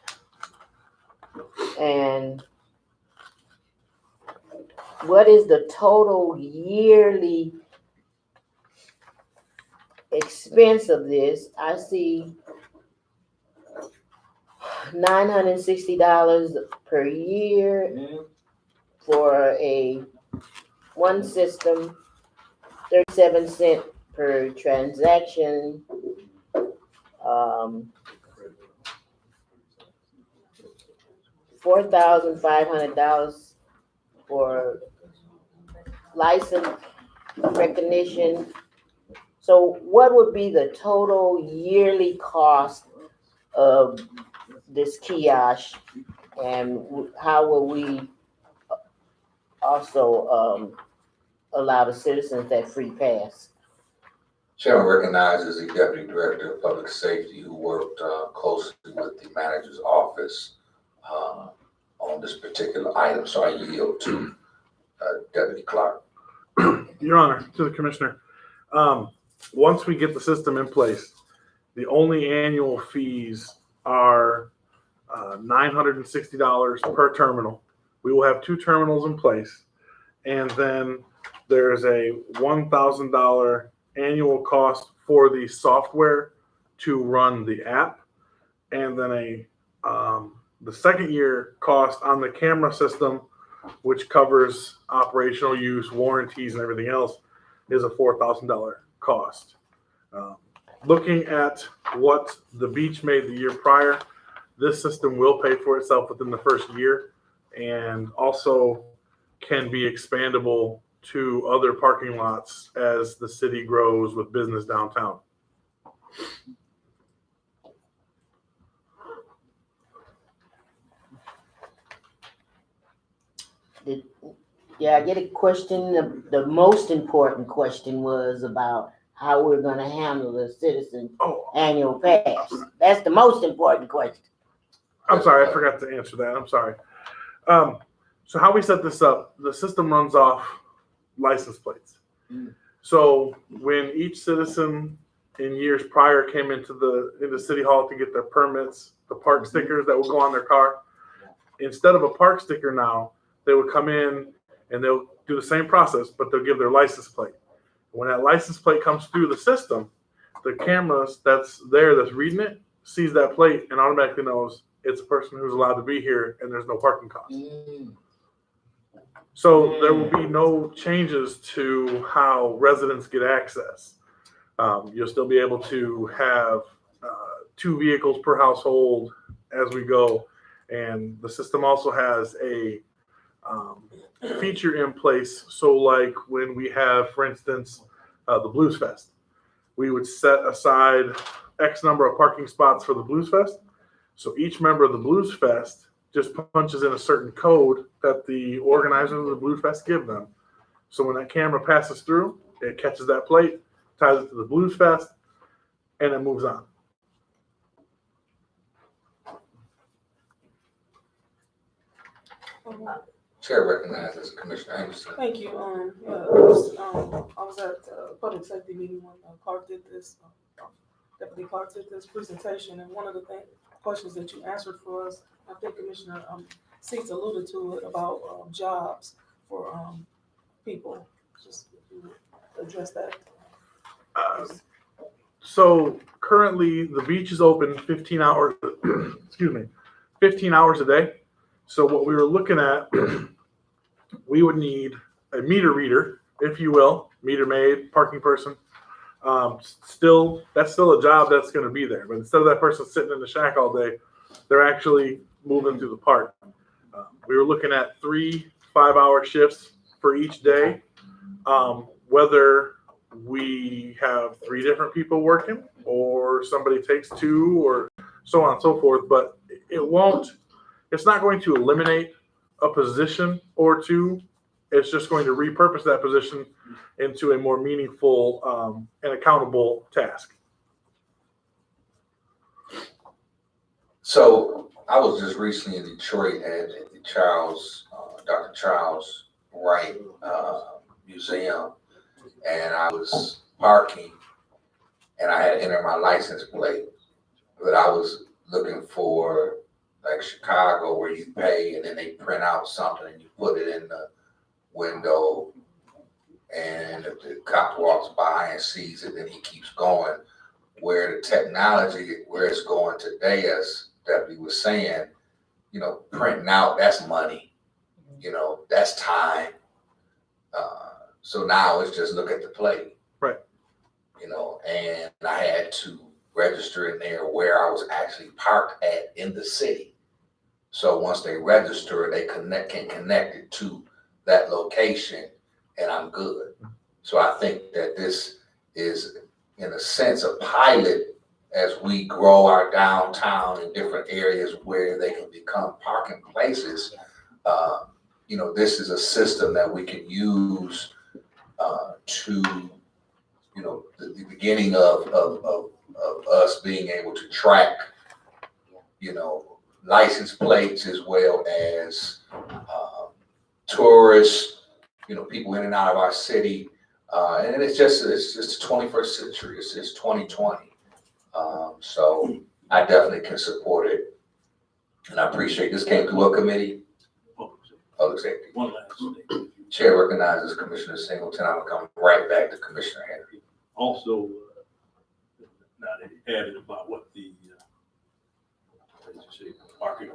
and what is the total yearly expense of this? I see $960 per year for one system, 37 cents per transaction. $4,500 for license recognition. So what would be the total yearly cost of this kiosk, and how will we also allow the citizens that free pass? Chairman recognizes the Deputy Director of Public Safety, who worked closely with the manager's office on this particular item. So I yield to Deputy Clark. Your Honor, to the Commissioner, once we get the system in place, the only annual fees are $960 per terminal. We will have 2 terminals in place, and then there's a $1,000 annual cost for the software to run the app, and then the second year cost on the camera system, which covers operational use, warranties, and everything else, is a $4,000 cost. Looking at what the beach made the year prior, this system will pay for itself within the first year, and also can be expandable to other parking lots as the city grows with business downtown. Yeah, I get a question. The most important question was about how we're going to handle the citizen annual pass. That's the most important question. I'm sorry, I forgot to answer that. I'm sorry. So how we set this up, the system runs off license plates. So when each citizen in years prior came into City Hall to get their permits, the park stickers that would go on their car, instead of a park sticker now, they would come in and they'll do the same process, but they'll give their license plate. When that license plate comes through the system, the cameras that's reading it sees that plate and automatically knows it's a person who's allowed to be here and there's no parking cost. So there will be no changes to how residents get access. You'll still be able to have 2 vehicles per household as we go. And the system also has a feature in place. So like when we have, for instance, the Blues Fest, we would set aside X number of parking spots for the Blues Fest. So each member of the Blues Fest just punches in a certain code that the organizers of the Blues Fest give them. So when that camera passes through, it catches that plate, ties it to the Blues Fest, and it moves on. Chair recognizes Commissioner Anderson. Thank you. I was at the public safety meeting when Clark did this, Deputy Clark did this presentation, and one of the things questions that you answered for us. I think Commissioner, Seats alluded to it about, jobs for, people. Just if you would address that. So currently, the beach is open 15 hours, excuse me, 15 hours a day. So what we were looking at, we would need a meter reader, if you will, meter maid, parking person. That's still a job that's going to be there. But instead of that person sitting in the shack all day, they're actually moving through the park. We were looking at 3 5-hour shifts for each day. Whether we have 3 different people working or somebody takes 2 or so on and so forth, but it's not going to eliminate a position or 2. It's just going to repurpose that position into a more meaningful and accountable task. So I was just recently in Detroit at the Dr. Charles Wright Museum, and I was parking, and I had to enter my license plate, but I was looking for like Chicago where you pay and then they print out something and you put it in the window, and if the cop walks by and sees it, then he keeps going. Where the technology, where it's going today, as Deputy was saying, printing out, that's money, that's time. So now it's just look at the plate. Right. And I had to register in there where I was actually parked at in the city. So once they register, they can connect it to that location, and I'm good. So I think that this is, in a sense, a pilot as we grow our downtown in different areas where they can become parking places. This is a system that we can use to, the beginning of us being able to track, license plates as well as tourists, people in and out of our city. And it's just the 21st century. It's 2020. So I definitely can support it. And I appreciate this came to what committee? Public safety. One last thing. Chair recognizes Commissioner Singleton. I'm going to come right back to Commissioner Henry. Also, now they added about what the, market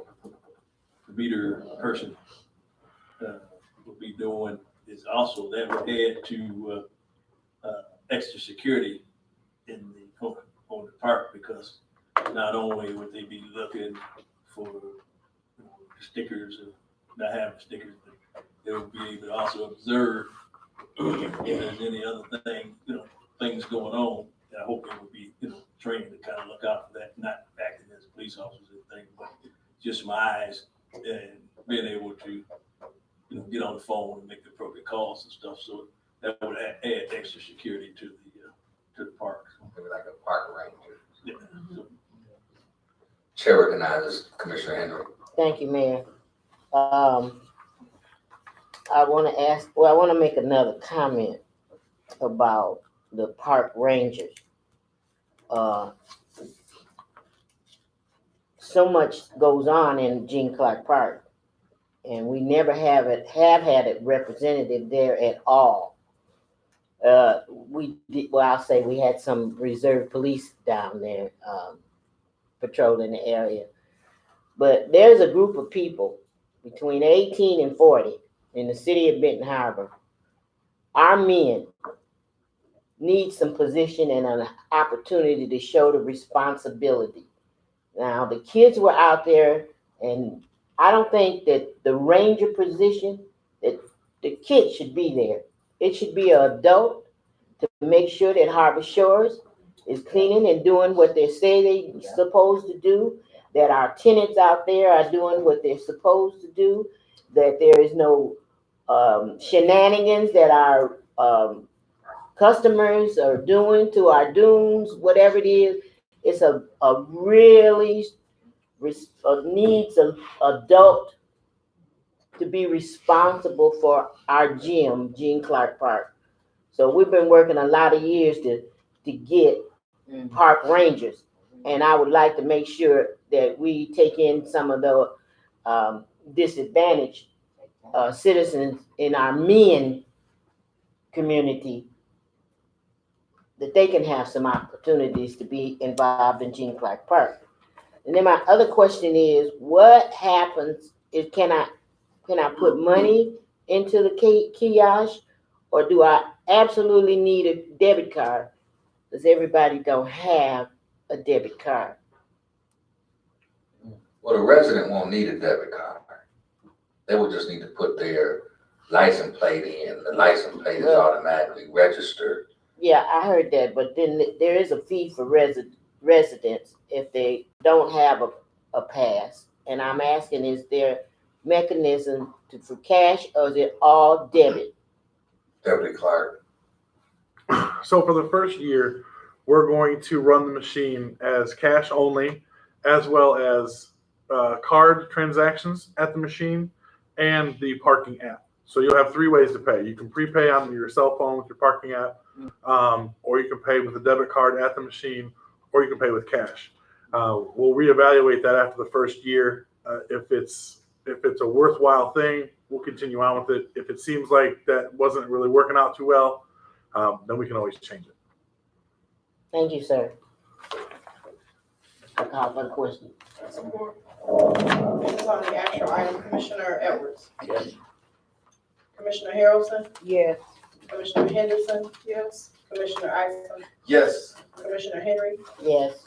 meter person will be doing is also that would add to extra security in the on the park, because not only would they be looking for stickers or not having stickers, but they would be able to also observe if there's any other things going on. And I hope they would be trained to kind of look out for that, not acting as police officers and things, but just my eyes and being able to get on the phone and make the appropriate calls and stuff. So that would add extra security to the park. Maybe like a park ranger. Yeah. So, Chair recognizes Commissioner Henry. Thank you, Mayor. I want to make another comment about the park rangers. So much goes on in Gene Clark Park, and we never have had a representative there at all. I'll say we had some reserve police down there patrolling the area. But there's a group of people between 18 and 40 in the city of Benton Harbor. Our men need some position and an opportunity to show the responsibility. Now, the kids were out there, and I don't think that the ranger position, that the kids should be there. It should be an adult to make sure that Harbor Shores is cleaning and doing what they say they're supposed to do, that our tenants out there are doing what they're supposed to do, that there is no shenanigans that our customers are doing to our dunes, whatever it is. It's a really needs an adult to be responsible for our gym, Gene Clark Park. So we've been working a lot of years to get park rangers. And I would like to make sure that we take in some of the disadvantaged citizens in our men community, that they can have some opportunities to be involved in Gene Clark Park. And then my other question is, what happens if can I put money into the kiosk, or do I absolutely need a debit card? Because everybody don't have a debit card. Well, the resident won't need a debit card. They will just need to put their license plate in. The license plate is automatically registered. Yeah, I heard that, but then there is a fee for residents if they don't have a pass. And I'm asking, is there mechanism for cash, or is it all debit? Debit card. So for the first year, we're going to run the machine as cash only, as well as card transactions at the machine and the parking app. So you'll have 3 ways to pay. You can prepay on your cell phone with your parking app, or you can pay with a debit card at the machine, or you can pay with cash. We'll reevaluate that after the first year. If it's a worthwhile thing, we'll continue on with it. If it seems like that wasn't really working out too well, then we can always change it. Thank you, sir. I call for the question. Support. This is on the actual item. Commissioner Edwards. Yes. Commissioner Harrelson. Yes. Commissioner Henderson. Yes. Commissioner Isom. Yes. Commissioner Henry. Yes.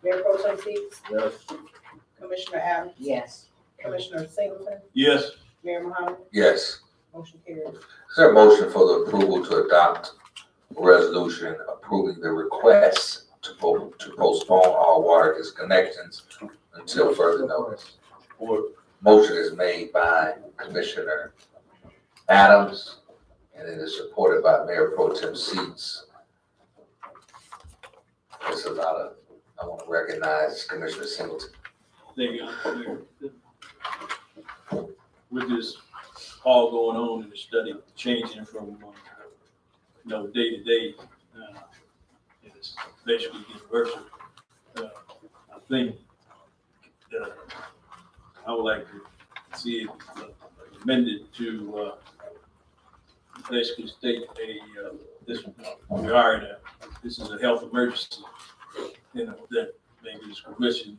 Mayor Pro Tem Seats. Yes. Commissioner Adams. Yes. Commissioner Singleton. Yes. Mayor Muhammad. Yes. Motion carries. Is there a motion for the approval to adopt a resolution approving the request to postpone all water disconnections until further notice? Motion is made by Commissioner Adams, and it is supported by Mayor Pro Tem Seats. There's a lot of, I want to recognize Commissioner Singleton. Thank you. With this all going on in the study, changing from, day to day, it's basically universal. I think I would like to see it amended to basically state this is a health emergency, that maybe this commission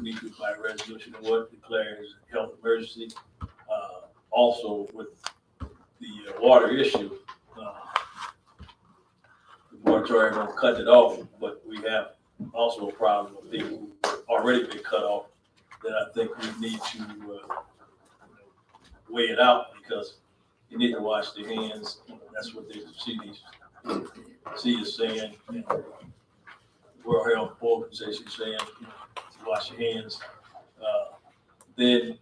need to by resolution of what declares health emergency. Also with the water issue, the moratorium won't cut it off, but we have also a problem with people who already been cut off that I think we need to weigh it out, because you need to wash their hands. That's what the CDC is saying, and World Health Organization is saying, wash your hands. Then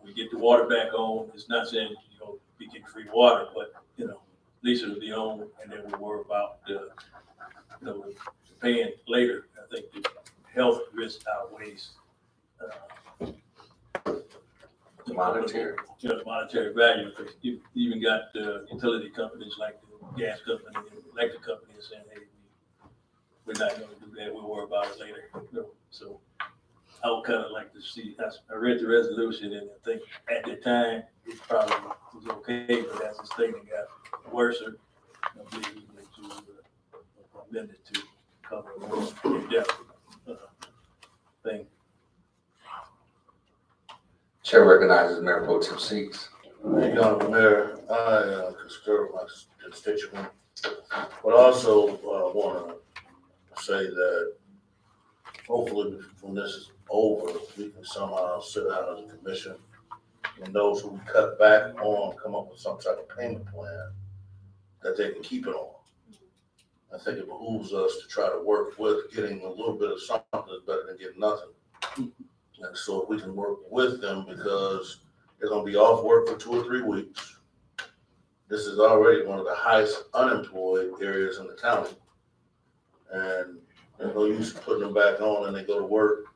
we get the water back on. It's not saying we get free water, but at least it'll be on, and then we'll worry about paying later. I think the health risk outweighs The monetary. Monetary value. Because you even got utility companies like the gas company and electric company saying, hey, we're not going to do that. We'll worry about it later. So I would kind of like to see. I read the resolution, and I think at the time it probably was okay, but as this thing got worse, I believe we need to amend it to cover a more in-depth thing. Chair recognizes Mayor Pro Tem Seats. Thank you, Honorable Mayor. I concur with my constituent, but also want to say that hopefully when this is over, we can somehow sit down as a commission, and those who cut back on come up with some type of payment plan that they can keep it on. I think it behooves us to try to work with getting a little bit of something that's better than getting nothing. And so if we can work with them, because they're going to be off work for 2 or 3 weeks. This is already one of the highest unemployed areas in the county. And there's no use putting them back on and they go to work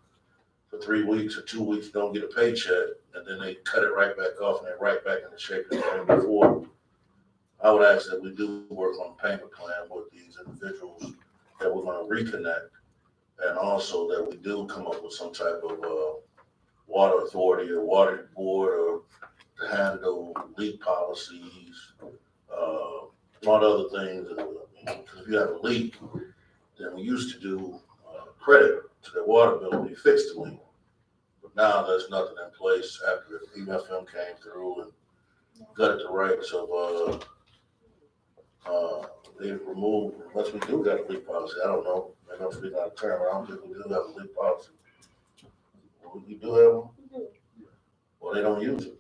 for 3 weeks or 2 weeks, don't get a paycheck, and then they cut it right back off and they're right back in the shape they were in before. I would ask that we do work on a payment plan with these individuals that we're going to reconnect, And also that we do come up with some type of, water authority or water board or to handle leak policies, a lot of other things. Because if you have a leak, then we used to do credit to their water bill when you fixed the leak. But now there's nothing in place after the EFM came through and gutted the rights of, they've removed, unless we do got a leak policy, I don't know. Maybe I'm speaking out of turn, but I don't think we do have a leak policy. We do have one? Well, they don't use it.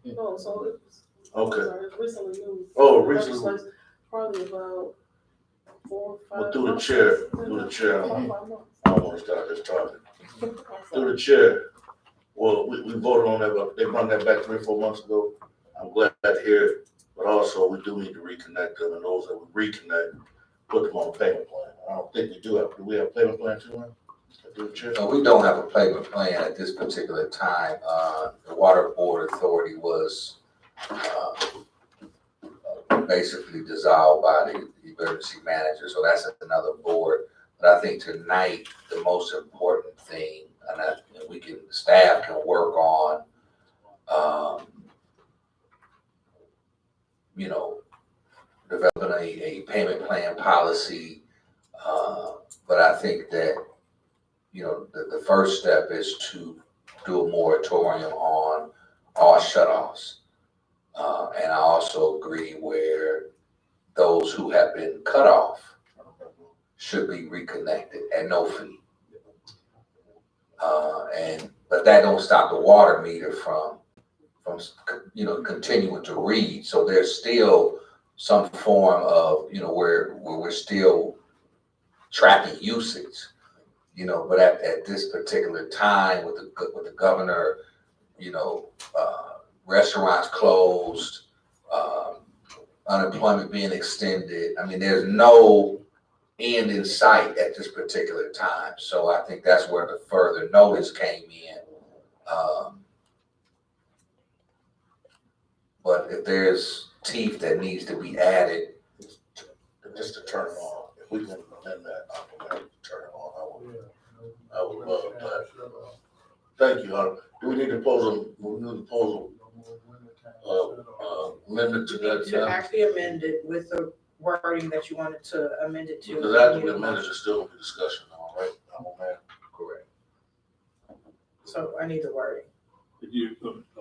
No, so it's. Okay. Sorry, it's recently new. Oh, recently. Legislation, probably about 4 or 5 Well, through the months. chair, About 5 months. I don't want to start this talking. Through the chair, well, we voted on that, but they brought that back 3 or 4 months ago. I'm glad to hear it, but also we do need to reconnect them, and those that we reconnect, put them on a payment plan. I don't think we do have, do we have a payment plan too, man? Through the chair? No, we don't have a payment plan at this particular time. The Water Board Authority was basically dissolved by the emergency manager, so that's another board. But I think tonight, the most important thing, and we can, staff can work on, you know, developing a payment plan policy. But I think that, you know, the first step is to do a moratorium on all shutoffs. And I also agree where those who have been cut off should be reconnected at no fee. But that don't stop the water meter from you know, continuing to read. So there's still some form of, you know, where we're still tracking usage, you know, but at this particular time with the governor, you know, restaurants closed, unemployment being extended. I mean, there's no end in sight at this particular time. So I think that's where the further notice came in. But if there's teeth that needs to be added, Just to turn it on, if we can amend that, I'm going to turn it on. I would love that. Thank you, Hunter. Do we need to pose amendment to that? To actually amend it with the wording that you wanted to amend it to. Because after we amend it, there's still gonna be discussion on, right? I'm on that. correct. So I need the wording. Could you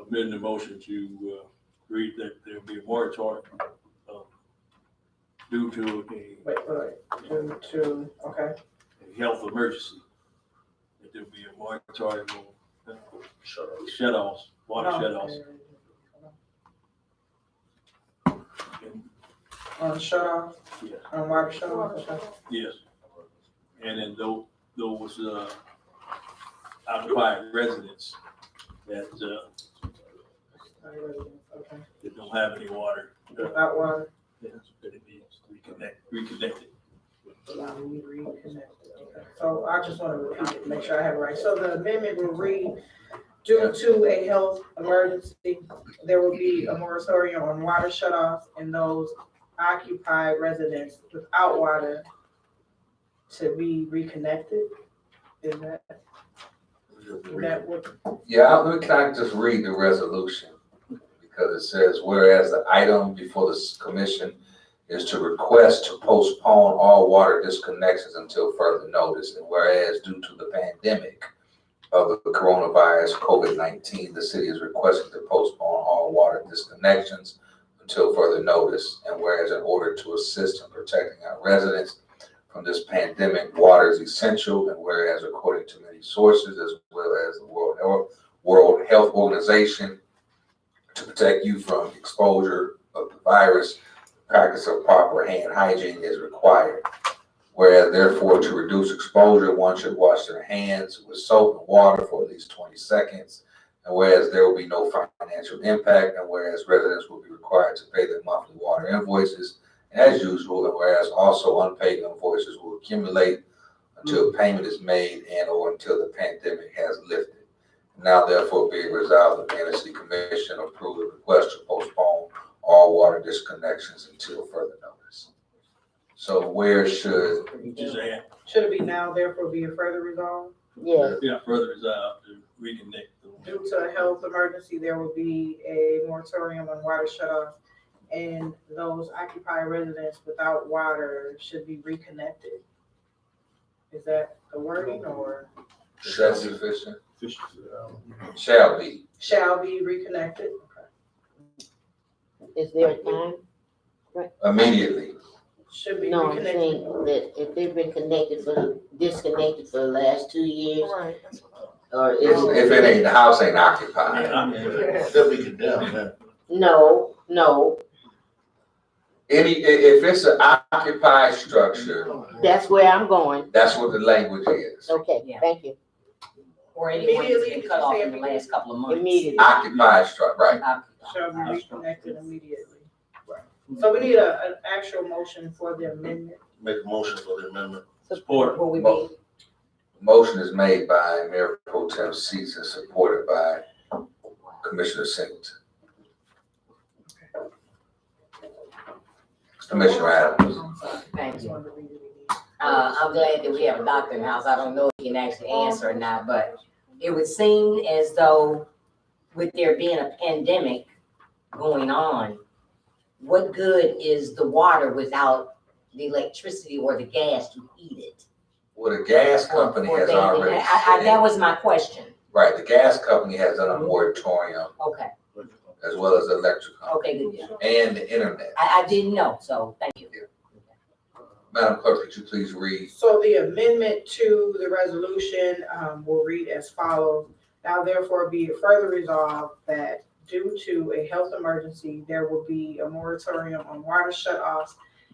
amend the motion to read that there'll be a moratorium due to Okay. a health emergency? That there'll be a moratorium on shutoffs, water shutoffs. On shut off, Yes, on water shut off, okay. yes. And then those occupied residents that Okay. that don't have any water. Without water, Yes, that it be reconnected. allow me to reconnect. Okay. So I just want to repeat it, make sure I have it right. So the amendment will read, due to a health emergency, there will be a moratorium on water shutoffs and those occupied residents without water to be reconnected. Is that what? Yeah, can I just read the resolution? Because it says, whereas the item before the commission is to request to postpone all water disconnections until further notice. And whereas due to the pandemic of the coronavirus COVID-19, the city is requesting to postpone all water disconnections until further notice. And whereas in order to assist in protecting our residents from this pandemic, water is essential. And whereas according to many sources, as well as the World Health Organization, to protect you from exposure of the virus, practice of proper hand hygiene is required. Whereas therefore, to reduce exposure, one should wash their hands with soap and water for at least 20 seconds. And whereas there will be no financial impact, and whereas residents will be required to pay their monthly water invoices as usual, and whereas also unpaid invoices will accumulate until payment is made and or until the pandemic has lifted. Now therefore be it resolved that the Benton City Commission approve the request to postpone all water disconnections until further notice. So where should, Just add Should it be now, therefore be it further resolved? Yes, Yeah, further resolved to reconnect. Due to a health emergency, there will be a moratorium on water shutoff, and those occupied residents without water should be reconnected. Is that the wording, or Is that sufficient? Efficiency. Shall be. shall be reconnected? is there a time? Immediately. Should be No, I'm saying reconnected. that if they've been disconnected for the last 2 years, Right. or is it? If it ain't, the house ain't occupied. They'll be condemned, man. No, If it's an occupied structure, that's where I'm going. that's what the language is. Okay, Yeah. thank you. Or anyone that's Immediately, been cut off in the last couple of months. Immediately. Occupied structure, right. Shall be reconnected immediately. So we need an actual motion for the amendment. Make a motion for the amendment. Support. Will we be, Motion is made by Mayor Pro Tem Seats and supported by Commissioner Singleton. Commissioner Adams. thank you. I'm glad that we have a doctor in the house. I don't know if he can actually answer or not, but it would seem as though with there being a pandemic going on, what good is the water without the electricity or the gas to heat it? Well, the gas company For has Benton? already. That was my question. Right, the gas company has done a moratorium Okay, as well as the electric company okay, good deal. and the internet. I didn't know, so thank you. Madam Clerk, could you please read? So the amendment to the resolution will read as follows. Now therefore be it further resolved that due to a health emergency, there will be a moratorium on water shutoffs,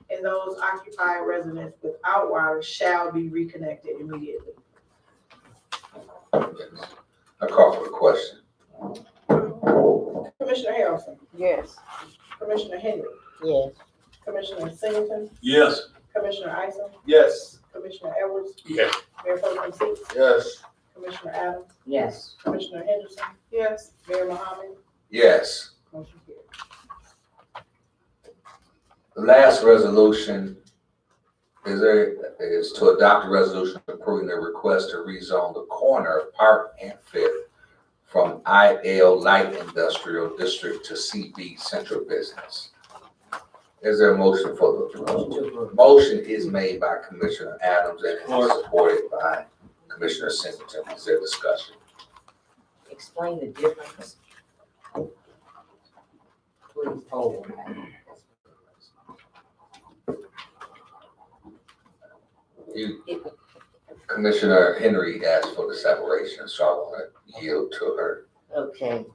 and those occupied residents without water shall be reconnected immediately. I call for the question. Commissioner Harrelson, Yes. Commissioner Henry, Yes, Commissioner Singleton, Yes. Commissioner Isom, Yes. Commissioner Edwards, Yes. Mayor Pro Tem Seats, Yes. Commissioner Adams, Yes, Commissioner Henderson, Yes. Mayor Mohammed, Yes. motion carries. The last resolution is to adopt a resolution approving the request to rezone the corner of Park and Fifth from IL Light Industrial District to CB Central Business. Is there a motion for the, motion is made by Commissioner Adams and is supported by Commissioner Singleton. Is there discussion? explain the difference. Please, hold on. Commissioner Henry asked for the separation, so I want to yield to her. okay.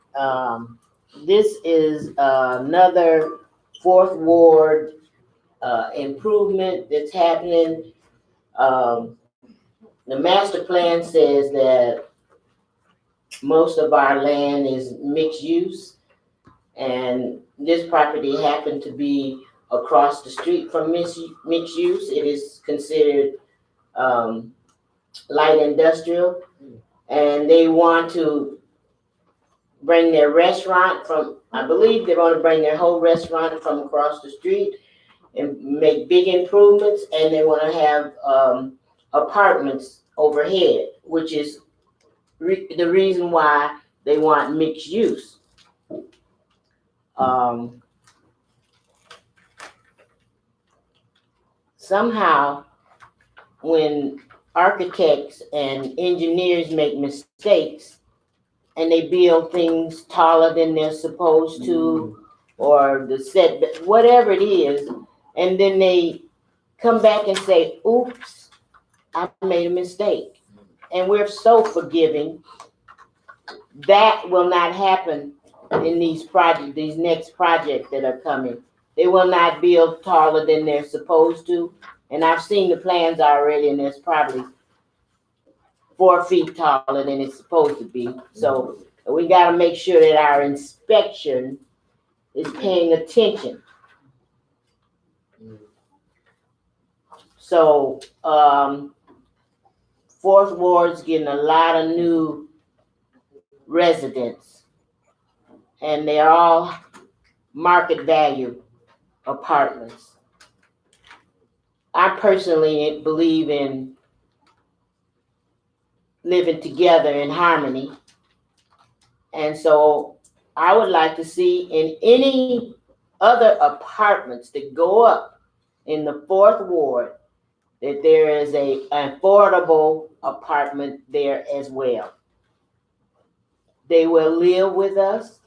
This is another Fourth Ward improvement that's happening. The master plan says that most of our land is mixed use, and this property happened to be across the street from mixed use. It is considered light industrial, and they want to bring their restaurant from, I believe they want to bring their whole restaurant from across the street and make big improvements, and they want to have apartments overhead, which is the reason why they want mixed use. Somehow, when architects and engineers make mistakes and they build things taller than they're supposed to, or the set, whatever it is, and then they come back and say, oops, I made a mistake. And we're so forgiving. That will not happen in these projects, these next projects that are coming. They will not build taller than they're supposed to. And I've seen the plans already, and it's probably 4 feet taller than it's supposed to be. So we gotta make sure that our inspection is paying attention. So, Fourth Ward's getting a lot of new residents, and they're all market value apartments. I personally believe in living together in harmony. And so I would like to see in any other apartments that go up in the 4th Ward, that there is a affordable apartment there as well. They will live with us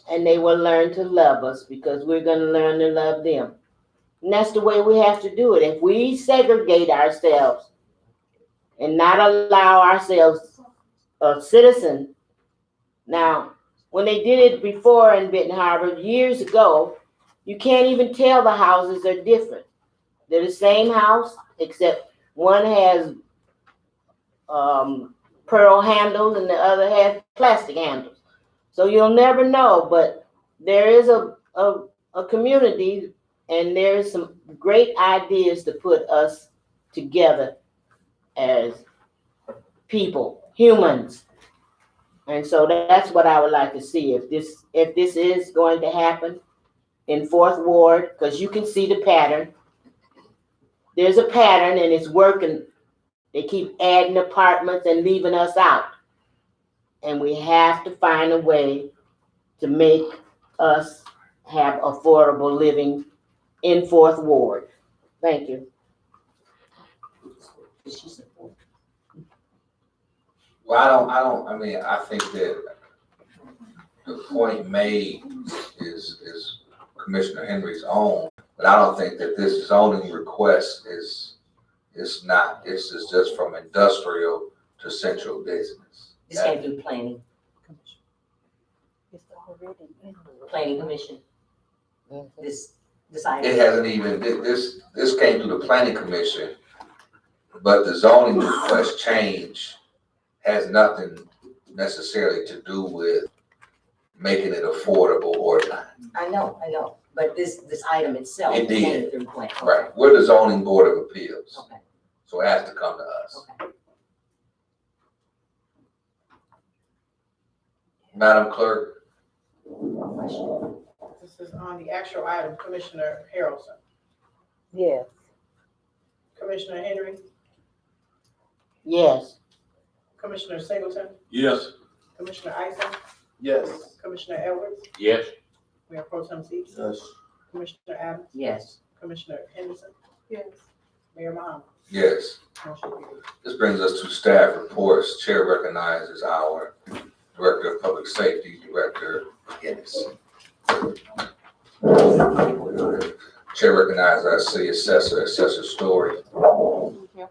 and they will learn to love us because we're going to learn to love them. And that's the way we have to do it. If we segregate ourselves and not allow ourselves a citizen. Now, when they did it before in Benton Harbor years ago, you can't even tell the houses are different. They're the same house, except one has pearl handles and the other has plastic handles. So you'll never know, but there is a community and there's some great ideas to put us together as people, humans. And so that's what I would like to see. If this is going to happen in 4th Ward, because you can see the pattern. There's a pattern and it's working. They keep adding apartments and leaving us out. And we have to find a way to make us have affordable living in 4th Ward. Thank you. Well, I think that the point made is Commissioner Henry's own, but I don't think that this zoning request is not, this is just from industrial to central business. This came through planning. Planning commission. This item. It hasn't even, this came through the planning commission, but the zoning request change has nothing necessarily to do with making it affordable or not. I know, but this item itself It did. came through planning. Right, we're the zoning board of appeals, Okay. so it has to come to us. Okay. Madam Clerk, This is on the actual item, Commissioner Harrelson, Yes. Commissioner Henry, Yes. Commissioner Singleton, Yes. Commissioner Isom, Yes. Commissioner Edwards, Yes. Mayor Pro Tem Seats, Yes. Commissioner Adams, Yes. Commissioner Henderson, Yes. Mayor Muhammad. yes. Motion carries. This brings us to staff reports. Chair recognizes our Director of Public Safety, Director Ennis. Chair recognizes our City Assessor, Assessor Story. Thank you.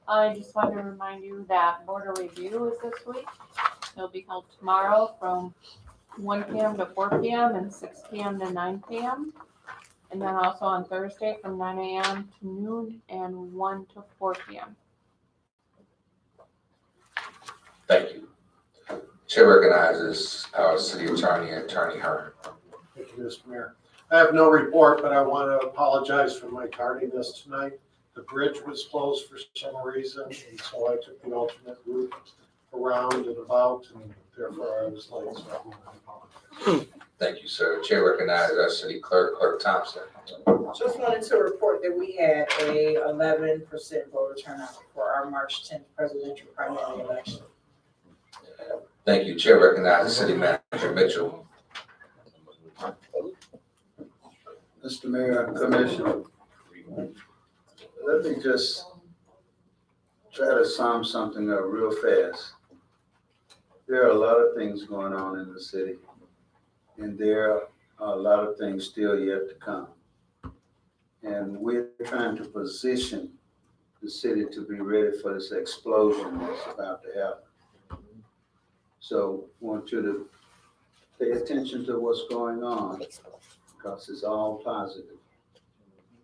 I just want to remind you that border review is this week. It'll be held tomorrow from 1 p.m. to 4 p.m. and 6 p.m. to 9 p.m. And then also on Thursday from 9 a.m. to noon and 1 to 4 p.m. Thank you. Chair recognizes our City Attorney, Attorney Hearn. Thank you, Mr. Mayor. I have no report, but I want to apologize for my tardiness tonight. The bridge was closed for some reason, and so I took the alternate route around and about, and therefore I was late, so I want to apologize. Thank you, sir. Chair recognizes our City Clerk, Clerk Thompson. Just wanted to report that we had a 11% voter turnout for our March 10th presidential primary election. Thank you. Chair recognizes City Manager Mitchell. Mr. Mayor and Commissioner, let me just try to sum something up real fast. There are a lot of things going on in the city, and there are a lot of things still yet to come. And we're trying to position the city to be ready for this explosion that's about to happen. So I want you to pay attention to what's going on, because it's all positive.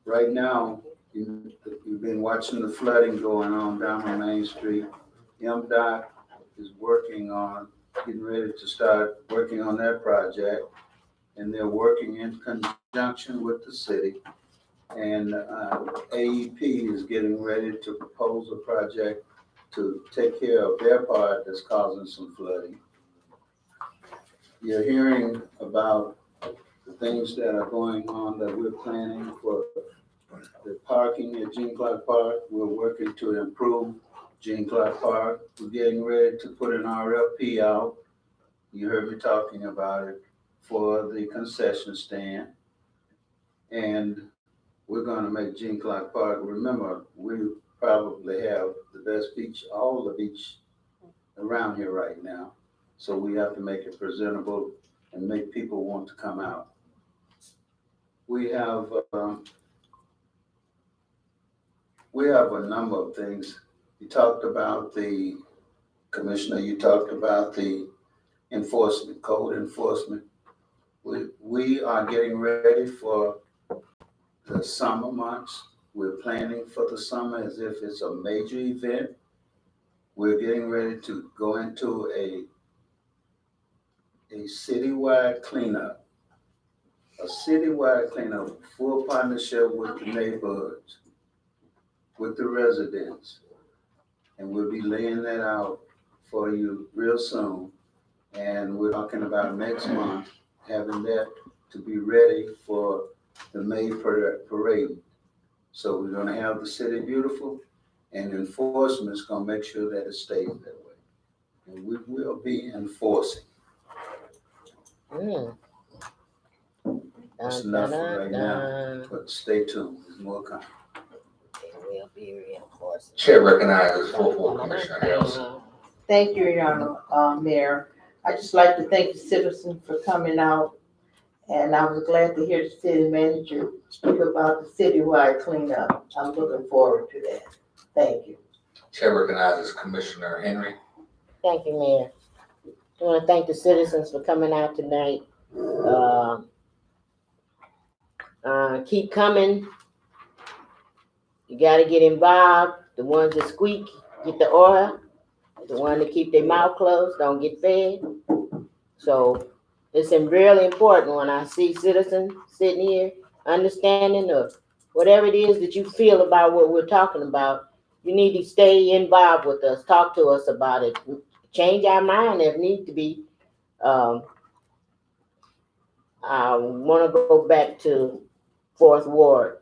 Right now, you've been watching the flooding going on down on Main Street. MDOT is getting ready to start working on that project, and they're working in conjunction with the city. And AEP is getting ready to propose a project to take care of their part that's causing some flooding. You're hearing about the things that are going on that we're planning for the parking at Gene Clark Park. We're working to improve Gene Clark Park, we're getting ready to put an RFP out. You heard me talking about it for the concession stand. And we're gonna make Gene Clark Park, remember, we probably have the best beach, all the beach around here right now. So we have to make it presentable and make people want to come out. We have a number of things. You talked about the, Commissioner, you talked about the enforcement, code enforcement. We are getting ready for the summer months. We're planning for the summer as if it's a major event. We're getting ready to go into a citywide cleanup. A citywide cleanup, full partnership with the neighborhoods, with the residents. And we'll be laying that out for you real soon. And we're talking about next month, having that to be ready for the May parade. So we're gonna have the city beautiful, and enforcement's gonna make sure that it stays that way. And we will be enforcing. That's enough for right now, but stay tuned, there's more coming. We'll be reinforcing. Chair recognizes Fourth Ward Commissioner Harrelson. Thank you, Your Honor, Mayor. I'd just like to thank the citizens for coming out. And I was glad to hear the city manager speak about the citywide cleanup. I'm looking forward to that. Thank you. Chair recognizes Commissioner Henry. Thank you, Mayor. I want to thank the citizens for coming out tonight. Keep coming. You got to get involved. The ones that squeak, get the oil. The ones that keep their mouth closed, don't get fed. So it's really important when I see citizens sitting here understanding of whatever it is that you feel about what we're talking about. You need to stay involved with us. Talk to us about it. Change our mind if need to be. I want to go back to Fourth Ward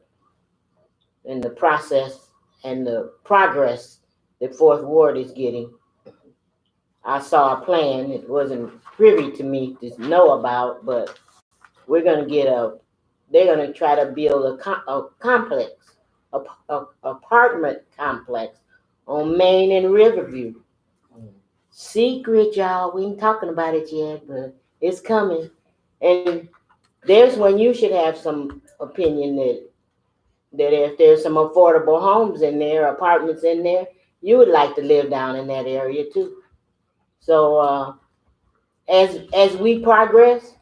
and the process and the progress that Fourth Ward is getting. I saw a plan. It wasn't privy to me to know about, but we're gonna they're gonna try to build a complex, a apartment complex on Main and Riverview. Secret, y'all. We ain't talking about it yet, but it's coming. And there's when you should have some opinion that if there's some affordable homes in there, apartments in there, you would like to live down in that area too. So as we progress,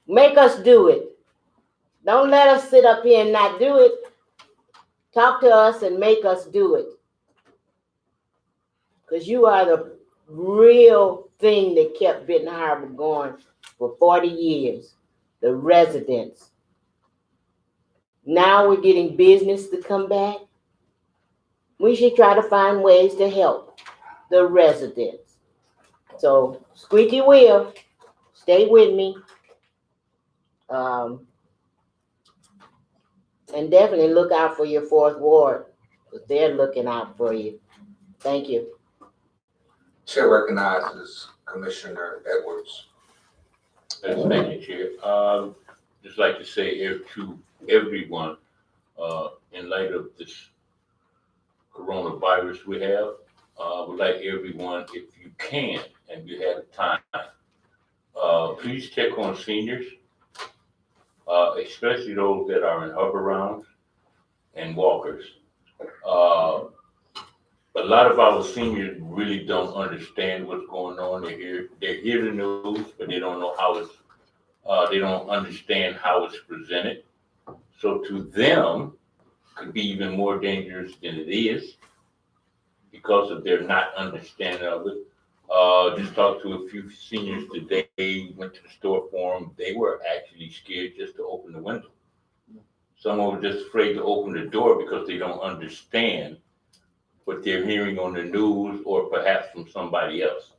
make us do it. Don't let us sit up here and not do it. Talk to us and make us do it. Because you are the real thing that kept Benton Harbor going for 40 years. The residents. Now we're getting business to come back. We should try to find ways to help the residents. So, squeaky wheel, stay with me. And definitely look out for your Fourth Ward, because they're looking out for you. Thank you. Chair recognizes Commissioner Edwards. Thank you, Chair. Just like to say to everyone, in light of this coronavirus we have, would like everyone, if you can and you have time, please check on seniors, especially those that are in hover rounds and walkers. A lot of our seniors really don't understand what's going on. They hear the news, but they don't know how it's. They don't understand how it's presented. So to them, it could be even more dangerous than it is because of their not understanding of it. Just talked to a few seniors today, went to the store for them. They were actually scared just to open the window. Some were just afraid to open the door because they don't understand what they're hearing on the news or perhaps from somebody else.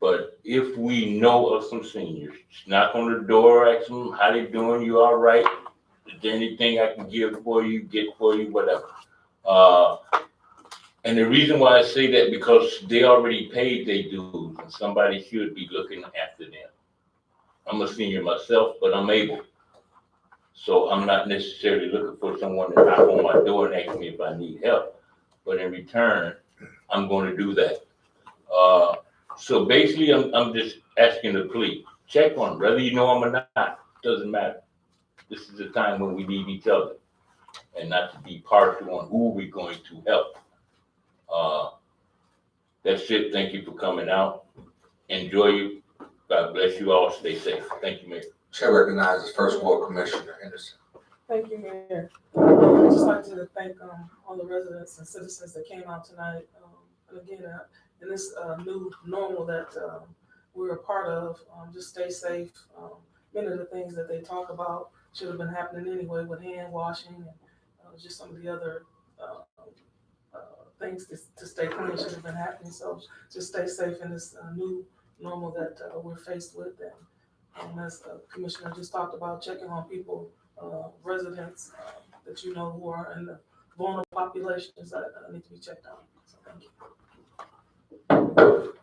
But if we know of some seniors, just knock on the door, ask them, how they doing? You all right? Is there anything I can give for you, get for you, whatever? And the reason why I say that, because they already paid their dues, and somebody should be looking after them. I'm a senior myself, but I'm able. So I'm not necessarily looking for someone to knock on my door and ask me if I need help. But in return, I'm gonna do that. So basically, I'm just asking the plea, check on them, whether you know them or not, doesn't matter. This is a time when we need each other, and not to be partial on who we're going to help. That's it. Thank you for coming out. Enjoy you. God bless you all. Stay safe. Thank you, Mayor. Chair recognizes First Ward Commissioner Henderson. Thank you, Mayor. I'd just like to thank all the residents and citizens that came out tonight. And again, in this new normal that we're a part of, just stay safe. Many of the things that they talk about should have been happening anyway with hand washing and just some of the other things to stay clean should have been happening. So just stay safe in this new normal that we're faced with. And as the commissioner just talked about, checking on people, residents that you know who are in the vulnerable populations that need to be checked out. So thank you.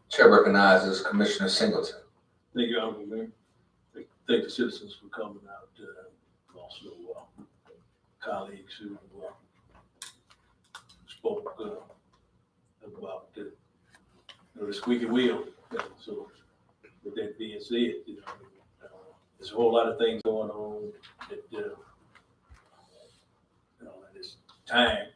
Chair recognizes Commissioner Singleton. Thank you, Honorable Mayor. Thank the citizens for coming out, also colleagues who spoke about the squeaky wheel. So with that being said, there's a whole lot of things going on that, in this time,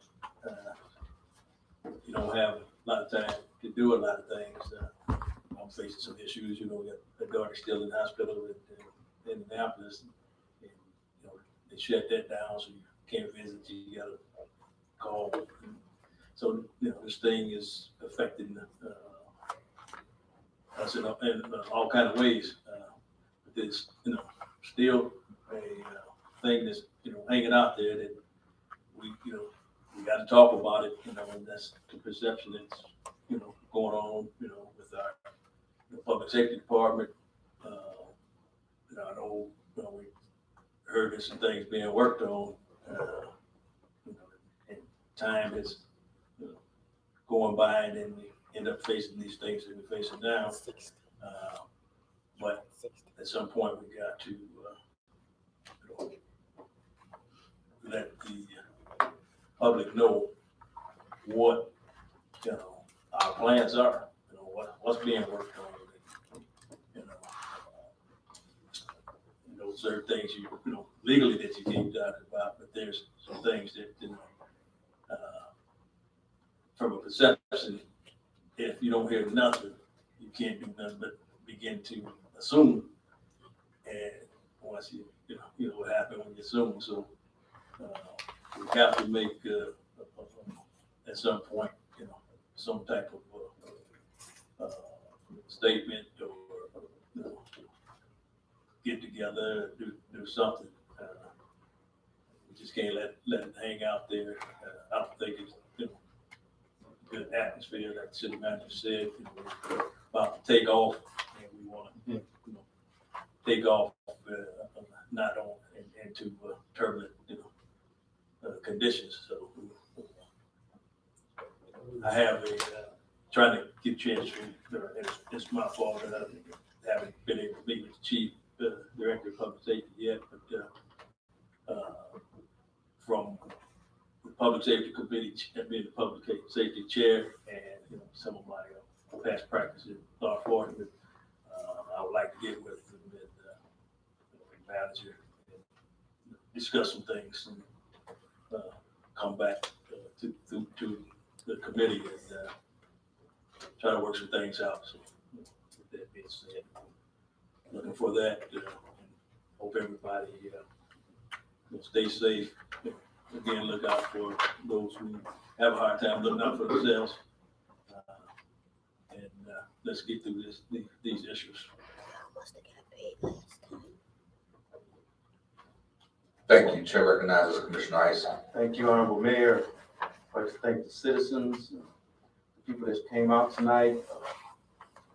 you don't have a lot of time to do a lot of things. I'm facing some issues, the daughter's still in the hospital in Indianapolis, and they shut that down, so you can't visit, you gotta call. So, this thing is affecting us in all kind of ways. There's, still a thing that's, hanging out there that we got to talk about it, and that's the perception that's, going on, with our public safety department. I know, we heard there's some things being worked on, and time is going by, and then we end up facing these things that we're facing now. But at some point, we got to let the public know what our plans are. What's being worked on. Certain things legally that you can't talk about, but there's some things that from a perception, if you don't hear nothing, you can't do nothing but begin to assume. And once you know what happened when you assume. So we have to make at some point, some type of statement or get together, do something. We just can't let it hang out there. I don't think it's good atmosphere, like the city manager said. We're about to take off, and we want to take off not on into turbulent conditions. So I have trying to get transferred. It's my fault that I haven't been able to meet with the chief director of public safety yet, but from the public safety committee, being the public safety chair, and some of my past practice in law enforcement, I would like to get with the manager and discuss some things and come back to the committee and try to work some things out. So with that being said, looking for that. Hope everybody stay safe. Again, look out for those who have a hard time looking out for themselves. And let's get through these issues. Thank you. Chair recognizes Commissioner Isom. Thank you, Honorable Mayor. I'd like to thank the citizens, the people that came out tonight.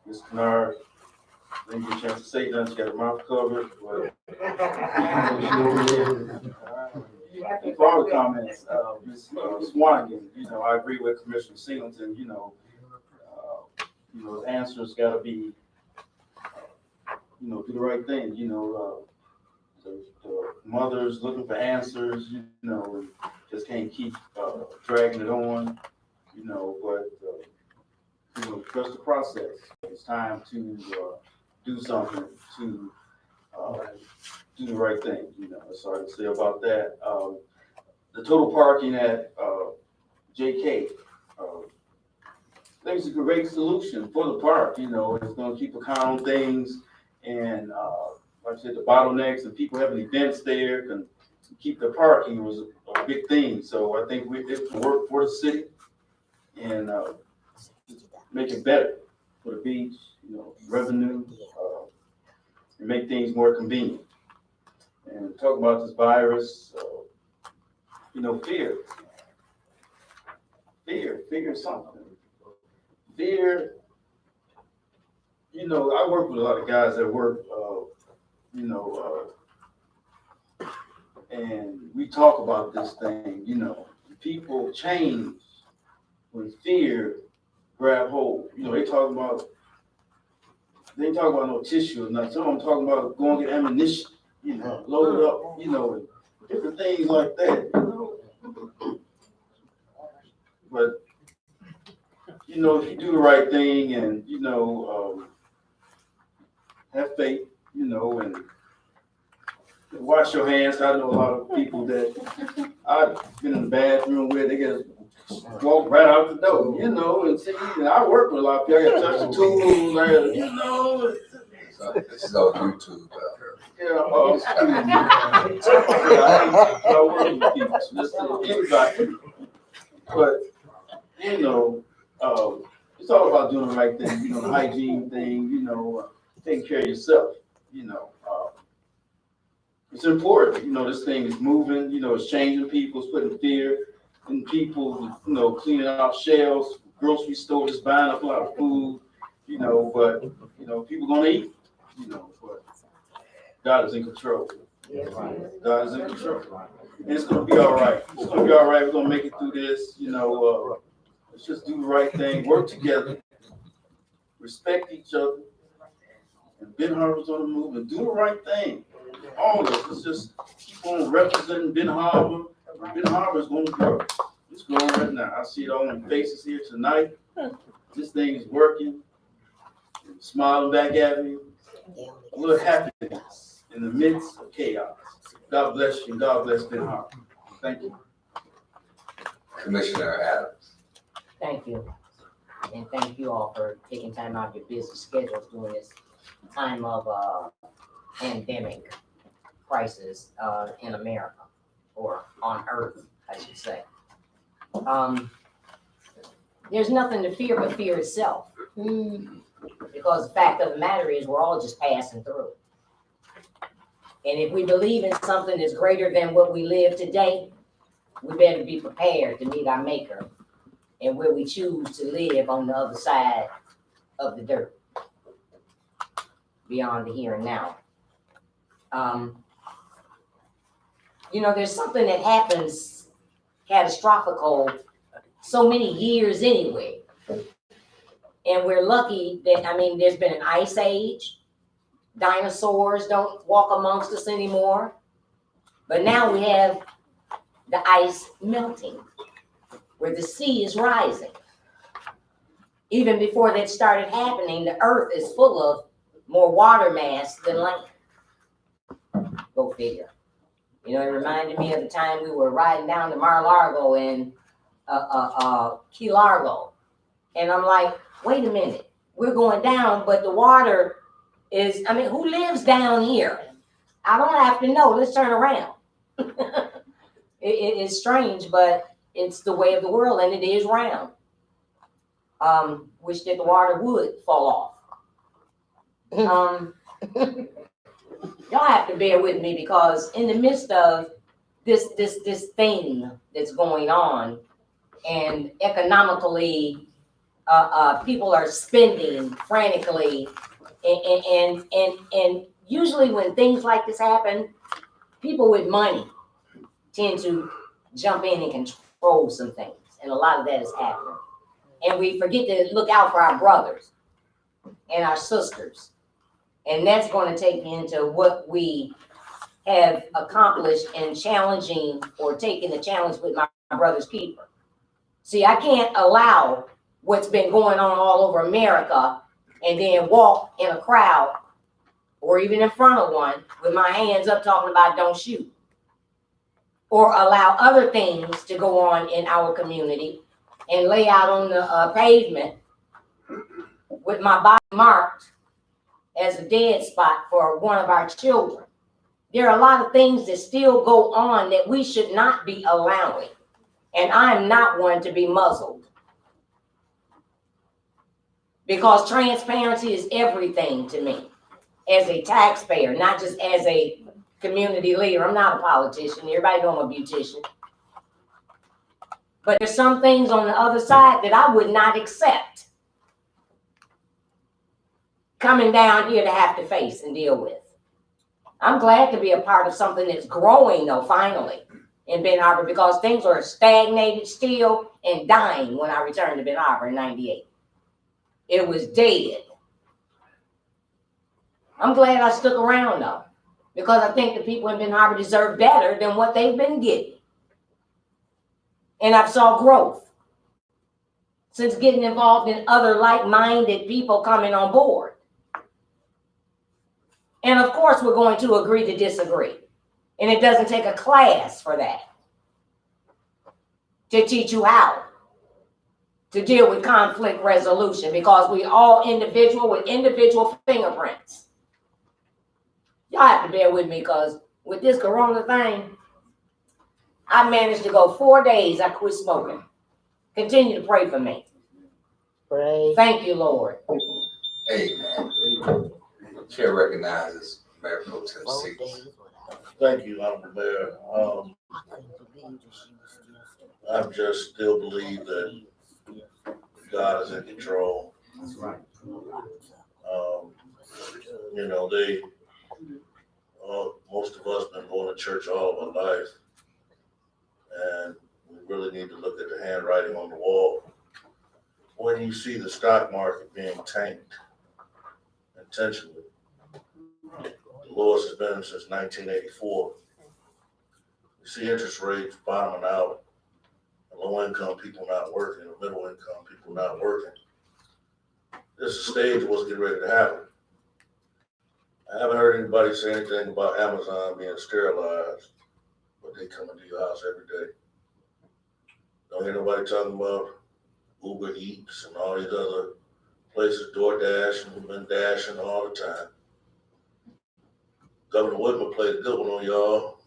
Ms. Kennard, I didn't get a chance to say that. She got her mouth covered. But For all the comments, Ms. Swannigan, I agree with Commissioner Singleton, the answer's gotta be, do the right thing, the mothers looking for answers, and just can't keep, dragging it on, but, trust the process. It's time to, do something to, do the right thing, that's all I can say about that. The total parking at, JK, I think it's a great solution for the park, it's gonna keep a count on things, and, like I said, the bottlenecks and people having events there can keep the parking was a big thing, so I think it can work for the city, and, make it better for the beach, revenue, and make things more convenient. And talk about this virus, fear is something. Fear, I work with a lot of guys that work, and we talk about this thing, people change when fear grab hold. They talk about no tissue or nothing. Some of them talking about going to get ammunition, load it up, and different things like that, But, if you do the right thing and, have faith, and wash your hands. I know a lot of people that I've been in the bathroom where they get walk right out the door, and see, and I work with a lot of people. I got to touch the tools, So this is on YouTube. I work with people, just anybody. But, it's all about doing the right thing, the hygiene thing, taking care of yourself, it's important, this thing is moving, it's changing people, it's putting fear in people, cleaning out shelves, grocery store, just buying up a lot of food, but, people gonna eat, but God is in control. God is in control. And it's gonna be all right. It's gonna be all right. We're gonna make it through this, let's just do the right thing, work together, respect each other, and Ben Harbor's on the move, and do the right thing. All of us, let's just keep on representing Ben Harbor. Ben Harbor is going to grow. It's growing right now. I see it all in faces here tonight. This thing is working, smiling back at me. A little happiness in the midst of chaos. God bless you, and God bless Ben Harbor. Thank you. Commissioner Adams. Thank you. And thank you all for taking time out of your busy schedules during this time of pandemic crisis in America, or on Earth, I should say. There's nothing to fear but fear itself. Because the fact of the matter is we're all just passing through. And if we believe in something that's greater than what we live today, we better be prepared to meet our maker and where we choose to live on the other side of the dirt, beyond the here and now. There's something that happens catastrophical so many years anyway. And we're lucky that, there's been an ice age. Dinosaurs don't walk amongst us anymore. But now we have the ice melting, where the sea is rising. Even before that started happening, the earth is full of more water mass than land. Go figure. It reminded me of the time we were riding down to Mar-a-Lago and Key Largo. And I'm like, wait a minute, we're going down, but the water is, who lives down here? I don't have to know, let's turn around. It is strange, but it's the way of the world, and it is round. Wish that the water would fall off. Y'all have to bear with me, because in the midst of this thing that's going on, and economically, people are spending frantically, and usually when things like this happen, people with money tend to jump in and control some things. And a lot of that is happening. And we forget to look out for our brothers and our sisters. And that's going to take into what we have accomplished in challenging or taking the challenge with my brother's keeper. See, I can't allow what's been going on all over America and then walk in a crowd or even in front of one with my hands up talking about don't shoot. Or allow other things to go on in our community and lay out on the pavement with my body marked as a dead spot for one of our children. There are a lot of things that still go on that we should not be allowing. And I'm not one to be muzzled. Because transparency is everything to me as a taxpayer, not just as a community leader. I'm not a politician. Everybody know I'm a beautician. But there's some things on the other side that I would not accept coming down here to have to face and deal with. I'm glad to be a part of something that's growing, though, finally, in Benton Harbor, because things are stagnated still and dying when I returned to Benton Harbor in '98. It was dead. I'm glad I stuck around, though, because I think the people in Benton Harbor deserve better than what they've been getting. And I've saw growth since getting involved in other like-minded people coming on board. And of course, we're going to agree to disagree. And it doesn't take a class for that to teach you how to deal with conflict resolution, because we all individual with individual fingerprints. Y'all have to bear with me, because with this corona thing, I managed to go 4 days. I quit smoking. Continue to pray for me. Pray. Thank you, Lord. Amen. Chair recognizes Mayor Pro Tem Seats. Thank you, Honorable Mayor. I just still believe that God is in control. You know, most of us been going to church all of our life, and we really need to look at the handwriting on the wall. When you see the stock market being tanked intentionally, the lowest it's been since 1984. You see interest rates bottoming out, low-income people not working, or middle-income people not working. This is a stage of what's getting ready to happen. I haven't heard anybody say anything about Amazon being sterilized, but they come into your house every day. Don't hear nobody talking about Uber Eats and all these other places, DoorDash, and we've been dashing all the time. Governor Whitmer played a good one on y'all.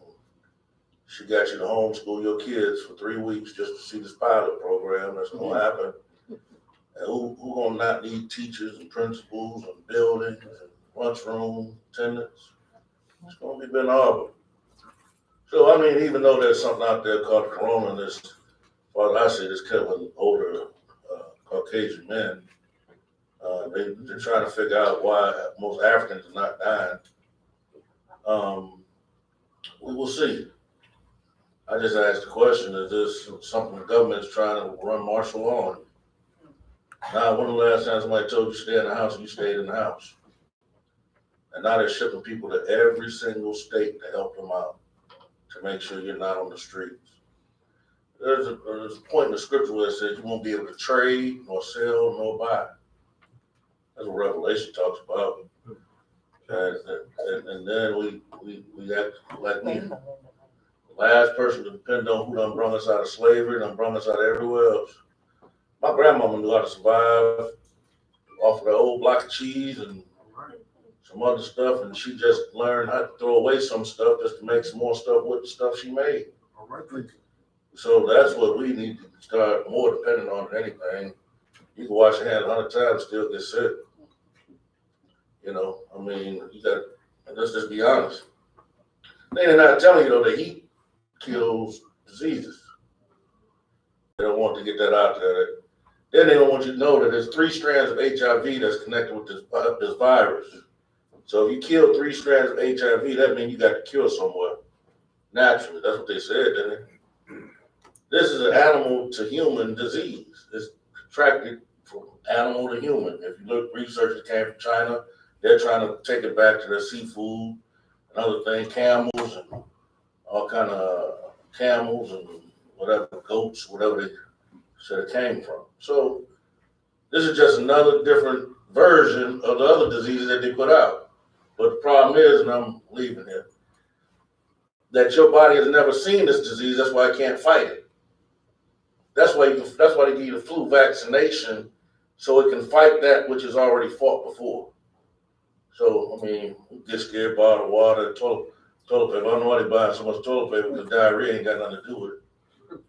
She got you to homeschool your kids for 3 weeks just to see this pilot program that's gonna happen. And who gonna not need teachers and principals and buildings and lunchroom attendants? It's gonna be Ben Harbor. So I mean, even though there's something out there called Corona, this, well, I say this kid with older Caucasian men, they're trying to figure out why most Africans are not dying. We will see. I just asked the question, is this something the government is trying to run martial law on? Now, when the last time somebody told you to stay in the house and you stayed in the house? And now they're shipping people to every single state to help them out, to make sure you're not on the streets. There's a point in the scripture where it says you won't be able to trade, nor sell, nor buy. That's what Revelation talks about. And then we act like we the last person to depend on who done brought us out of slavery, done brought us out of everywhere else. My grandmama knew how to survive off of the old block of cheese and some other stuff, and she just learned how to throw away some stuff just to make some more stuff with the stuff she made. All right, thank you. So that's what we need to start more dependent on than anything. You can wash your hands 100 times and still get sick. You know, I mean, let's just be honest. They're not telling you though, the heat kills diseases. They don't want to get that out there. Then they don't want you to know that there's 3 strands of HIV that's connected with this virus. So if you kill 3 strands of HIV, that means you got the cure somewhere. naturally. That's what they said, didn't they? This is an animal to human disease. It's contracted from animal to human. If you look, research that came from China, they're trying to take it back to their seafood and other things, camels and all kind of camels and whatever, goats, whatever they said it came from. So this is just another different version of the other diseases that they put out. But the problem is, and I'm leaving here, that your body has never seen this disease. That's why it can't fight it. That's why they give you the flu vaccination, so it can fight that which is already fought before. So, I mean, get scared, bottle of water, toilet paper. I don't know why they buying so much toilet paper, because diarrhea ain't got nothing to do with it.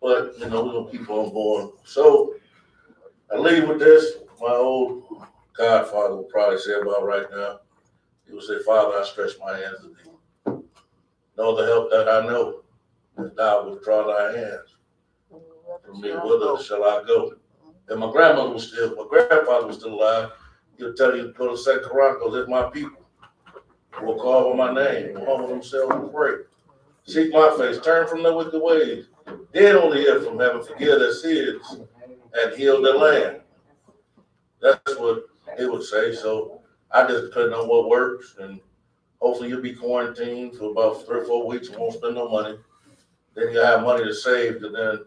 But, we're gonna keep on going. So, I leave with this. My old godfather will probably say about right now. He would say, Father, I stretch my hands to thee. No other help that I know. If thou withdraw thy hands from me, whither shall I go? And my grandfather was still alive. He'll tell you to go to 2 Chronicles, if my people will call on my name, will humble themselves and pray. Seek my face, turn from their wicked ways. Then only hear from heaven, forgive their sins, and heal their land. That's what he would say. So I just depend on what works, and hopefully you'll be quarantined for about 3 or 4 weeks and won't spend no money. Then you'll have money to save, and then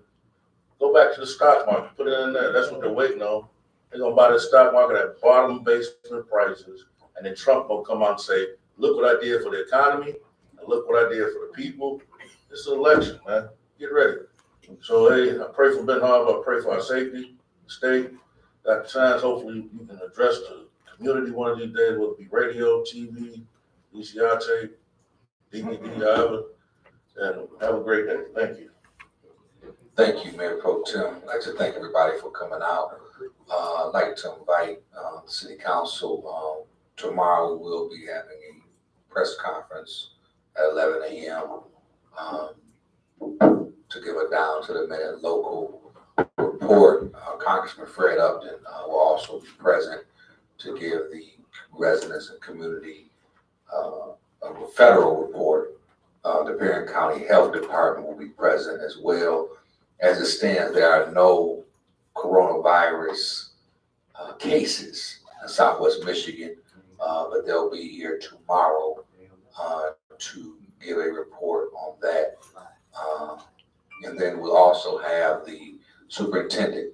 go back to the stock market, put it in there. That's what they're waiting on. They're gonna buy the stock market at bottom basement prices, and then Trump will come out and say, look what I did for the economy, and look what I did for the people. This is an election, man. Get ready. So, hey, I pray for Benton, I pray for our safety, the state. Got times, hopefully you can address the community one of these days, whether it be radio, TV, ECR tape, DVD, however. And have a great day. Thank you. Thank you, Mayor Pro Tem. I'd like to thank everybody for coming out. I'd like to invite the City Council. Tomorrow we will be having a press conference at 11 a.m. To give a down-to-the-minute local report. Congressman Fred Upton will also be present to give the residents and community a federal report. The Benton County Health Department will be present as well. As it stands, there are no coronavirus cases in Southwest Michigan, but they'll be here tomorrow to give a report on that. And then we'll also have the superintendent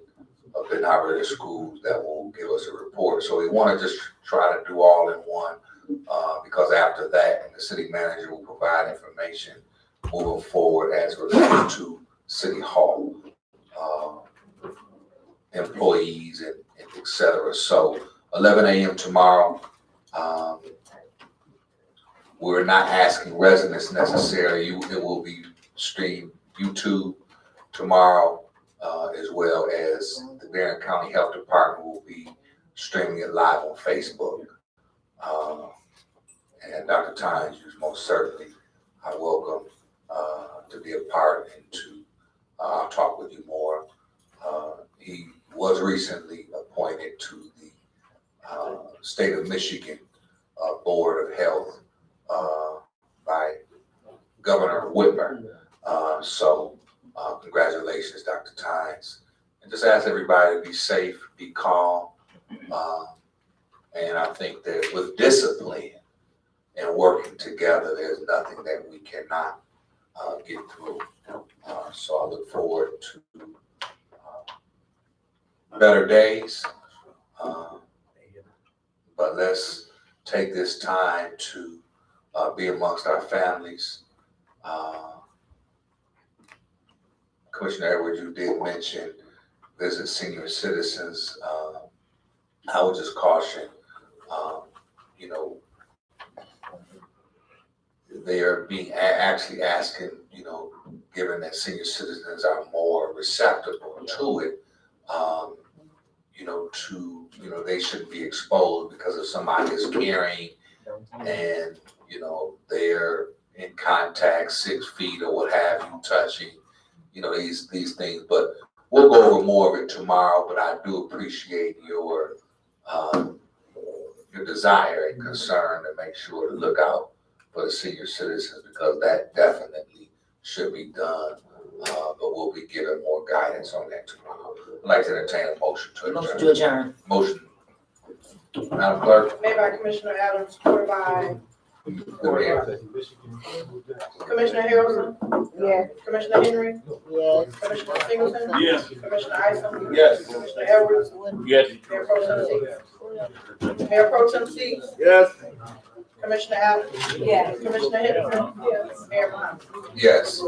of Benton Harbor Schools that will give us a report. So we want to just try to do all in one, because after that, the city manager will provide information moving forward as related to City Hall, employees and et cetera. So 11 a.m. tomorrow. We're not asking residents necessarily. It will be streamed YouTube tomorrow, as well as the Benton County Health Department will be streaming it live on Facebook. And Dr. Tynes, you most certainly are welcome to be a part and to I'll talk with you more. He was recently appointed to the State of Michigan Board of Health by Governor Whitmer. So congratulations, Dr. Tynes. And just ask everybody to be safe, be calm. And I think that with discipline and working together, there's nothing that we cannot get through. So I look forward to better days. But let's take this time to be amongst our families. Commissioner Edwards, you did mention visit senior citizens. I would just caution, they are being actually asking, given that senior citizens are more receptive to it, they shouldn't be exposed because if somebody is carrying and, they're in contact 6 feet or what have you, touching, these things. But we'll go over more of it tomorrow, but I do appreciate your desire and concern to make sure to look out for for the senior citizens, because that definitely should be done. But we'll be giving more guidance on that tomorrow. I'd like to entertain a motion to Motion adjourn. to adjourn. Motion. Madam Clerk? Made by Commissioner Adams, supported by The mayor. Commissioner Harrelson, Yes. Commissioner Henry, Yes. Commissioner Singleton, Yes. Commissioner Isom, Yes. Commissioner Edwards, Yes. Mayor Pro Tem Seats. Mayor Pro Tem Seats, Yes. Commissioner Adams. Yes. Commissioner Henry. Yes. Mayor Brown. Yes.